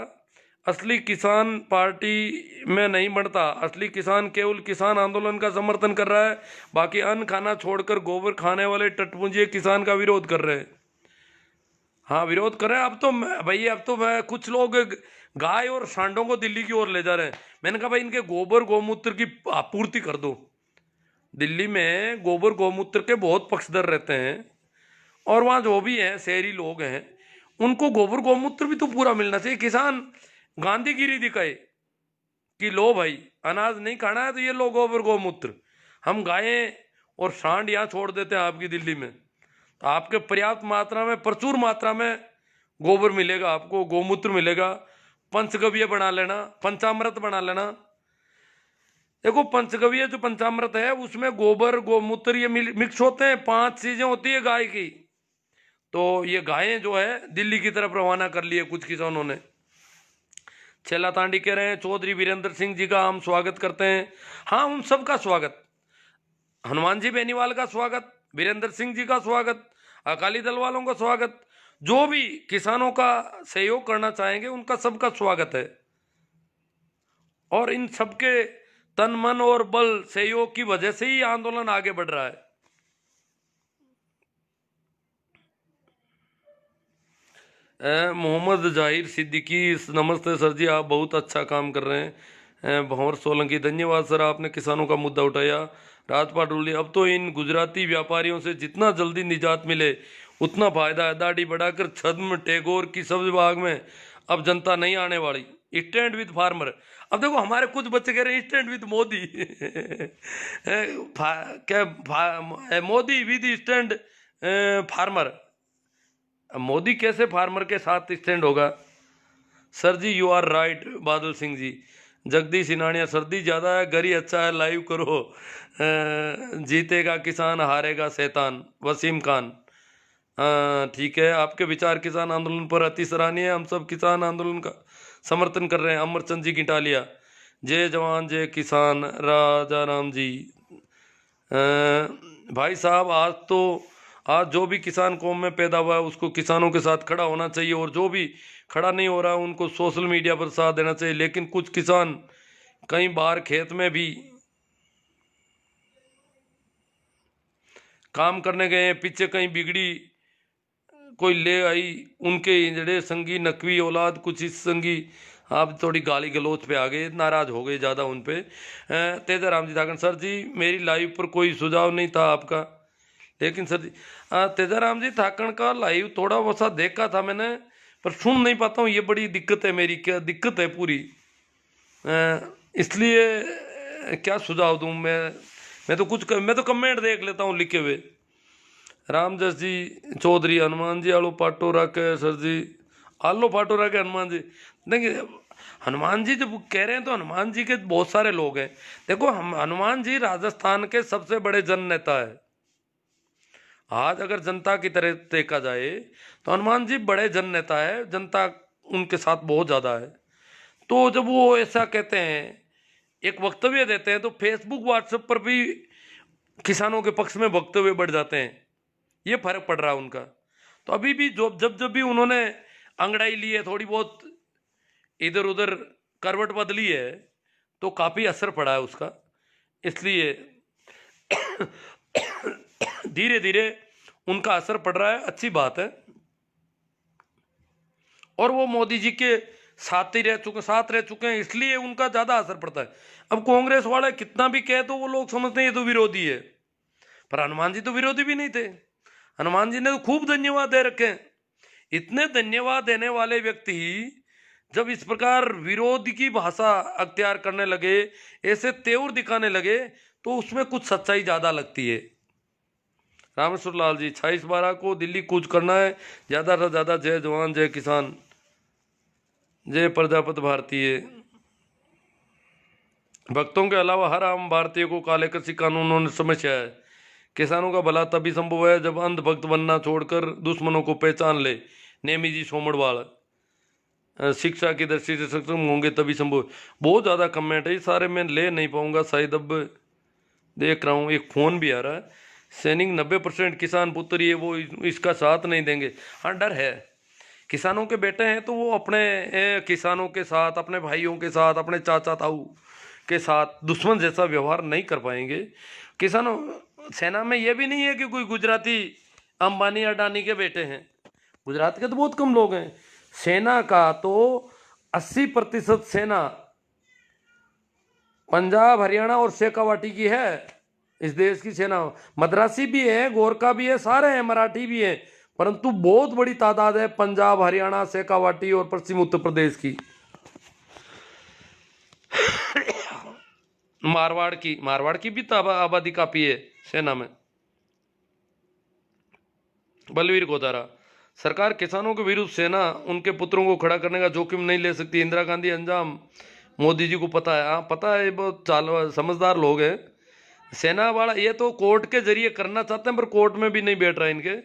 असली किसान पार्टी में नहीं बढ़ता, असली किसान केवल किसान आंदोलन का समर्थन कर रहा है, बाकी अन्न खाना छोड़कर गोबर खाने वाले टटपुंजिए किसान का विरोध कर रहे हैं। हाँ विरोध कर रहे हैं। अब तो भैया, अब तो कुछ लोग गाय और सांडों को दिल्ली की ओर ले जा रहे हैं। मैंने कहा भाई इनके गोबर गोमूत्र की आपूर्ति कर दो। दिल्ली में गोबर गोमूत्र के बहुत पक्षधर रहते हैं, और वहाँ जो भी हैं शहरी लोग हैं, उनको गोबर गोमूत्र भी तो पूरा मिलना चाहिए। किसान गांधीगिरी दिखाए कि लो भाई अनाज नहीं खाना है तो ये लो गोबर गोमूत्र, हम गायें और सांड यहाँ छोड़ देते हैं आपकी दिल्ली में, तो आपके पर्याप्त मात्रा में, प्रचुर मात्रा में गोबर मिलेगा, आपको गोमूत्र मिलेगा। पंचगव्य बना लेना, पंचामृत बना लेना। देखो पंचगव्य जो पंचामृत है उसमें गोबर गोमूत्र ये मिक्स होते हैं, 5 चीजें होती है गाय की। तो ये गायें जो है दिल्ली की तरफ रवाना कर लिए कुछ किसानों ने। छेला तांडी कह रहे हैं चौधरी वीरेंद्र सिंह जी का हम स्वागत करते हैं। हाँ उन सबका स्वागत, हनुमान जी बेनीवाल का स्वागत, वीरेंद्र सिंह जी का स्वागत, अकाली दल वालों का स्वागत, जो भी किसानों का सहयोग करना चाहेंगे उनका सबका स्वागत है। और इन सबके तन मन और बल सहयोग की वजह से ही आंदोलन आगे बढ़ रहा है। मोहम्मद जाहिर सिद्दीकी, नमस्ते सर जी, आप बहुत अच्छा काम कर रहे हैं। भंवर सोलंकी, धन्यवाद सर, आपने किसानों का मुद्दा उठाया। राजपाट रूली, अब तो इन गुजराती व्यापारियों से जितना जल्दी निजात मिले उतना फायदा है। दाढ़ी बढ़ाकर छद्म टैगोर की सब विभाग में अब जनता नहीं आने वाली। स्टैंड विद फार्मर, अब देखो हमारे कुछ बच्चे कह रहे हैं stand with Modi Modi with stand farmer. Modi कैसे फार्मर के साथ स्टैंड होगा? Sir ji you are right. Badal Singh जी, जगदीश सिनानिया, सर्दी ज़्यादा है, घर ही अच्छा है, लाइव करो। जीतेगा किसान, हारेगा शैतान। वसीम खान, ठीक है, आपके विचार किसान आंदोलन पर अति सराहनीय है, हम सब किसान आंदोलन का समर्थन कर रहे हैं। अमरचंद जी गिटालिया, जय जवान जय किसान। राजा राम जी, भाई साहब आज जो भी किसान कौम में पैदा हुआ है उसको किसानों के साथ खड़ा होना चाहिए, और जो भी खड़ा नहीं हो रहा है उनको सोशल मीडिया पर साथ देना चाहिए। लेकिन कुछ किसान कई बार खेत में भी काम करने गए, पीछे कहीं बिगड़ी कोई ले आई, उनके जड़े संगी नकवी औलाद कुछ इस संगी आप थोड़ी गाली गलौच पे आ गए, नाराज हो गए ज़्यादा उन पे। तेजाराम जी ठाकन सर जी, मेरी लाइव पर कोई सुझाव नहीं था आपका, लेकिन सर जी तेजाराम जी ठाकन का लाइव थोड़ा वसा देखा था मैंने, पर सुन नहीं पाता हूँ, ये बड़ी दिक्कत है मेरी, क्या दिक्कत है पूरी। इसलिए क्या सुझाव दूँ मैं तो कुछ मैं तो कमेंट देख लेता हूँ लिखे हुए। रामजस जी चौधरी, हनुमान जी आलो पाटो रखे सर जी, आलो पाटो रखे हनुमान जी। देखिए हनुमान जी जब कह रहे हैं तो हनुमान जी के बहुत सारे लोग हैं। देखो हम हनुमान जी राजस्थान के सबसे बड़े जन नेता है। आज अगर जनता की तरह देखा जाए तो हनुमान जी बड़े जन नेता है, जनता उनके साथ बहुत ज़्यादा है। तो जब वो ऐसा कहते हैं, एक वक्तव्य देते हैं, तो फेसबुक व्हाट्सएप पर भी किसानों के पक्ष में वक्तव्य बढ़ जाते हैं, ये फर्क पड़ रहा है उनका। तो अभी भी जो जब भी उन्होंने अंगड़ाई ली है, थोड़ी बहुत इधर उधर करवट बदली है, तो काफ़ी असर पड़ा है उसका। इसलिए धीरे धीरे उनका असर पड़ रहा है, अच्छी बात है। और वो मोदी जी के साथ रह चुके हैं, इसलिए उनका ज़्यादा असर पड़ता है। अब कांग्रेस वाले कितना भी कहे तो वो लोग समझते हैं ये तो विरोधी है, पर हनुमान जी तो विरोधी भी नहीं थे। हनुमान जी ने तो खूब धन्यवाद दे रखे हैं। इतने धन्यवाद देने वाले व्यक्ति जब इस प्रकार विरोध की भाषा अख्तियार करने लगे, ऐसे तेवर दिखाने लगे, तो उसमें कुछ सच्चाई ज़्यादा लगती है। रामेश्वर लाल जी 26/12 को दिल्ली कूच करना है, ज़्यादा से ज़्यादा जय जवान जय किसान जय प्रजापति भारतीय। भक्तों के अलावा हर आम भारतीय को काले कृषि कानूनों ने समस्या है। किसानों का भला तभी संभव है जब अंधभक्त बनना छोड़कर दुश्मनों को पहचान ले। नेमी जी सोमड़वाल। शिक्षा की दृष्टि से सक्षम होंगे तभी संभव। बहुत ज़्यादा कमेंट है, ये सारे मैं ले नहीं पाऊंगा शायद। अब देख रहा हूँ एक फ़ोन भी आ रहा है। सैनिक 90% किसान पुत्र ही है, वो इसका साथ नहीं देंगे। हाँ डर है, किसानों के बेटे हैं तो वो अपने किसानों के साथ, अपने भाइयों के साथ, अपने चाचा ताऊ के साथ दुश्मन जैसा व्यवहार नहीं कर पाएंगे। किसानों सेना में ये भी नहीं है कि कोई गुजराती अंबानी अडानी के बेटे हैं, गुजरात के तो बहुत कम लोग हैं। सेना का तो 80% सेना पंजाब हरियाणा और शेखावाटी की है। इस देश की सेना मद्रासी भी है, गोरखा भी है, सारे हैं, मराठी भी है, परंतु बहुत बड़ी तादाद है पंजाब हरियाणा शेखावाटी और पश्चिम उत्तर प्रदेश की। मारवाड़ की भी आबादी काफी है सेना में। बलवीर गोदारा, सरकार किसानों के विरुद्ध सेना उनके पुत्रों को खड़ा करने का जोखिम नहीं ले सकती। इंदिरा गांधी अंजाम मोदी जी को पता है। हाँ पता है, बहुत समझदार लोग हैं। सेना वाला ये तो कोर्ट के जरिए करना चाहते हैं, पर कोर्ट में भी नहीं बैठ रहा है इनके।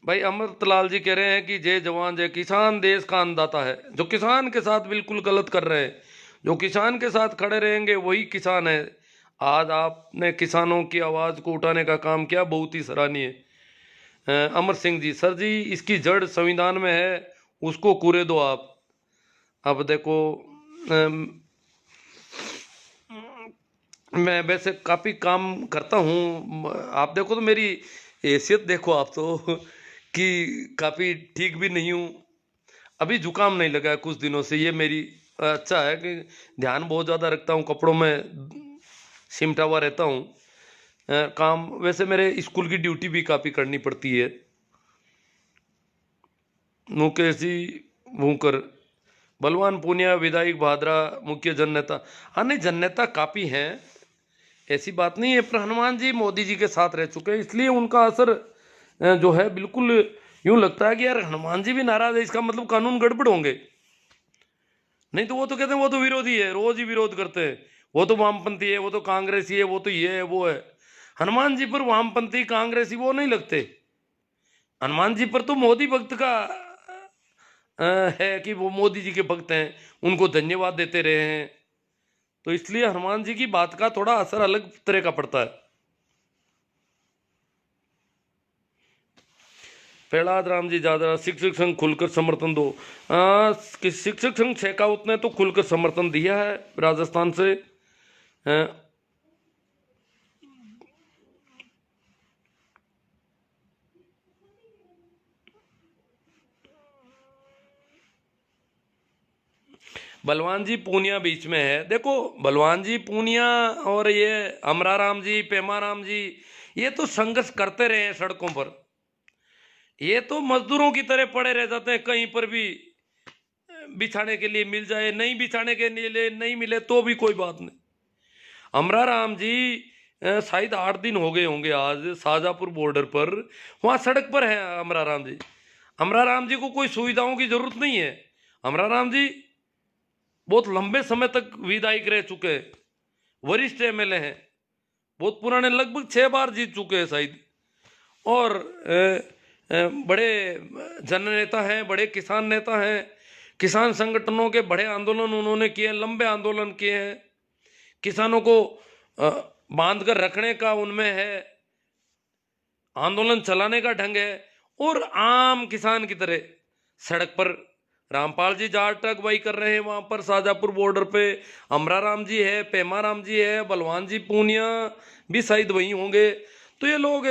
भाई अमृतलाल जी कह रहे हैं कि जय जवान जय किसान देश का अन्नदाता है। जो किसान के साथ बिल्कुल गलत कर रहे हैं, जो किसान के साथ खड़े रहेंगे वही किसान है। आज आपने किसानों की आवाज़ को उठाने का काम किया, बहुत ही सराहनीय। अमर सिंह जी, सर जी इसकी जड़ संविधान में है, उसको कूरे दो आप। अब देखो मैं वैसे काफ़ी काम करता हूँ, आप देखो तो मेरी हैसियत देखो आप तो कि काफ़ी ठीक भी नहीं हूँ। अभी जुकाम नहीं लगा है कुछ दिनों से, ये मेरी अच्छा है कि ध्यान बहुत ज़्यादा रखता हूँ, कपड़ों में सिमटा हुआ रहता हूँ। काम वैसे मेरे स्कूल की ड्यूटी भी काफ़ी करनी पड़ती है। मुकेश जी भूकर, बलवान पूनिया विधायक भादरा मुख्य जन नेता। हाँ नहीं, जन नेता काफ़ी हैं, ऐसी बात नहीं है, पर हनुमान जी मोदी जी के साथ रह चुके हैं, इसलिए उनका असर जो है बिल्कुल यूं लगता है कि यार हनुमान जी भी नाराज है, इसका मतलब कानून गड़बड़ होंगे। नहीं तो वो तो कहते हैं वो तो विरोधी है, रोज ही विरोध करते हैं, वो तो वामपंथी है, वो तो कांग्रेसी है, वो तो ये है वो है। हनुमान जी पर वामपंथी कांग्रेसी वो नहीं लगते। हनुमान जी पर तो मोदी भक्त का है कि वो मोदी जी के भक्त हैं, उनको धन्यवाद देते रहे हैं, तो इसलिए हनुमान जी की बात का थोड़ा असर अलग तरह का पड़ता है। प्रहलाद राम जी जादरा, शिक्षक संघ खुलकर समर्थन दो। शिक्षक संघ शेखावत ने तो खुलकर समर्थन दिया है राजस्थान से। बलवान जी पूनिया बीच में है। देखो बलवान जी पूनिया और ये अमरा राम जी, पेमा राम जी, ये तो संघर्ष करते रहे हैं सड़कों पर। ये तो मजदूरों की तरह पड़े रह जाते हैं, कहीं पर भी बिछाने के लिए मिल जाए, नहीं बिछाने के लिए नहीं मिले तो भी कोई बात नहीं। अमरा राम जी शायद 8 दिन हो गए होंगे आज शाहजहाँपुर बॉर्डर पर, वहां सड़क पर है अमरा राम जी। अमरा राम जी को कोई सुविधाओं की जरूरत नहीं है। अमरा राम जी बहुत लंबे समय तक विधायक रह चुके हैं, वरिष्ठ एमएलए हैं, बहुत पुराने, लगभग 6 बार जीत चुके हैं शायद, और बड़े जननेता हैं, बड़े किसान नेता हैं। किसान संगठनों के बड़े आंदोलन उन्होंने किए, लंबे आंदोलन किए हैं। किसानों को बांध कर रखने का उनमें है, आंदोलन चलाने का ढंग है। और आम किसान की तरह सड़क पर रामपाल जी जाट अगुवाई कर रहे हैं वहां पर शाहजहाँपुर बॉर्डर पे। अमरा राम जी है, पेमा राम जी है, बलवान जी पूनिया भी शायद वही होंगे। तो ये लोग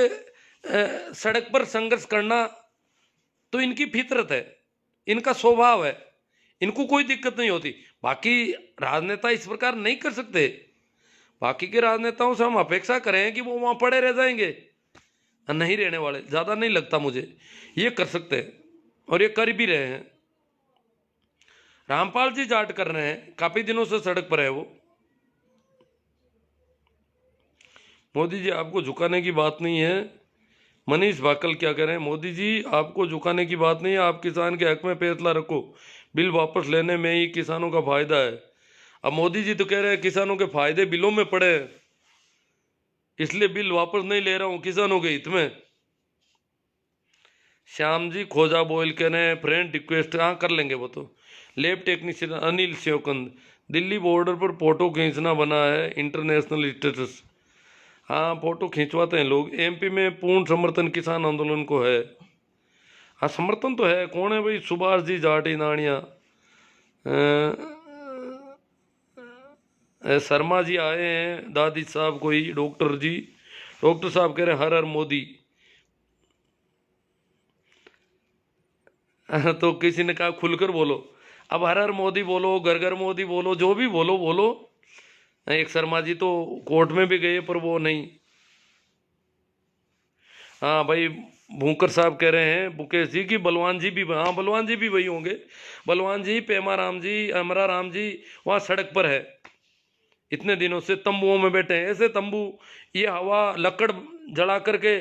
सड़क पर संघर्ष करना तो इनकी फितरत है, इनका स्वभाव है, इनको कोई दिक्कत नहीं होती। बाकी राजनेता इस प्रकार नहीं कर सकते। बाकी के राजनेताओं से हम अपेक्षा करें कि वो वहां पड़े रह जाएंगे, नहीं रहने वाले, ज्यादा नहीं लगता मुझे ये कर सकते हैं, और ये कर भी रहे हैं। रामपाल जी जाट कर रहे हैं, काफी दिनों से सड़क पर है वो। मोदी जी आपको झुकाने की बात नहीं है। मनीष भाकल क्या कह रहे हैं, मोदी जी आपको झुकाने की बात नहीं है, आप किसान के हक में फैसला रखो, बिल वापस लेने में ही किसानों का फायदा है। अब मोदी जी तो कह रहे हैं किसानों के फायदे बिलों में पड़े हैं, इसलिए बिल वापस नहीं ले रहा हूं किसानों के हित में। श्याम जी खोजा बोल कह रहे हैं फ्रेंड रिक्वेस्ट, हाँ कर लेंगे वो तो। Lab technician Anil Sevakand, Delhi border पर फोटो खींचना बना है इंटरनेशनल स्टेटस। हाँ फोटो खिंचवाते हैं लोग। एमपी में पूर्ण समर्थन किसान आंदोलन को है। हाँ समर्थन तो है। कौन है भाई, सुभाष जी जाट नानिया, शर्मा जी आए हैं, दादी साहब कोई, डॉक्टर जी, डॉक्टर साहब कह रहे हैं हर हर मोदी। तो किसी ने कहा खुलकर बोलो। अब हर हर मोदी बोलो, घर घर मोदी बोलो, जो भी बोलो बोलो। एक शर्मा जी तो कोर्ट में भी गए पर वो नहीं। हाँ भाई भूंकर साहब कह रहे हैं मुकेश जी की बलवान जी भी, हाँ बलवान जी भी वही होंगे। बलवान जी, पेमा राम जी, अमरा राम जी वहाँ सड़क पर है, इतने दिनों से तंबुओं में बैठे हैं। ऐसे तंबू, ये हवा लकड़ जला करके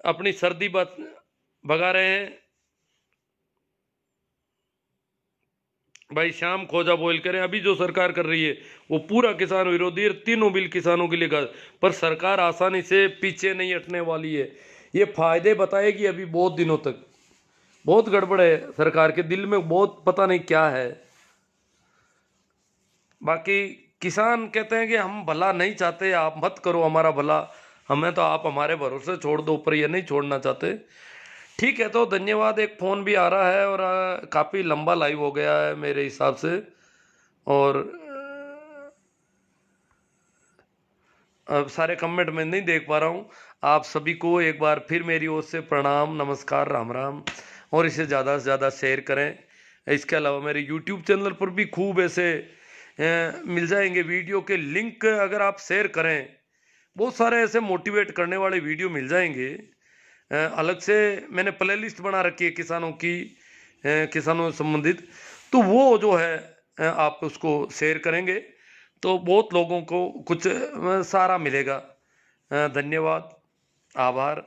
अपनी सर्दी भगा रहे हैं। भाई शाम खोजा बोल करें, अभी जो सरकार कर रही है वो पूरा किसान विरोधी है, तीनों बिल किसानों के लिए पर सरकार आसानी से पीछे नहीं हटने वाली है। ये फायदे बताएगी अभी बहुत दिनों तक। बहुत गड़बड़ है सरकार के दिल में, बहुत पता नहीं क्या है। बाकी किसान कहते हैं कि हम भला नहीं चाहते, आप मत करो हमारा भला, हमें तो आप हमारे भरोसे छोड़ दो, ऊपर ये नहीं छोड़ना चाहते। ठीक है तो धन्यवाद। एक फ़ोन भी आ रहा है और काफ़ी लंबा लाइव हो गया है मेरे हिसाब से, और अब सारे कमेंट मैं नहीं देख पा रहा हूँ। आप सभी को एक बार फिर मेरी ओर से प्रणाम, नमस्कार, राम राम, और इसे ज़्यादा से ज़्यादा शेयर करें। इसके अलावा मेरे यूट्यूब चैनल पर भी खूब ऐसे मिल जाएंगे वीडियो के लिंक, अगर आप शेयर करें बहुत सारे ऐसे मोटिवेट करने वाले वीडियो मिल जाएंगे। अलग से मैंने प्ले लिस्ट बना रखी है किसानों की, किसानों से संबंधित, तो वो जो है आप उसको शेयर करेंगे तो बहुत लोगों को कुछ सारा मिलेगा। धन्यवाद, आभार।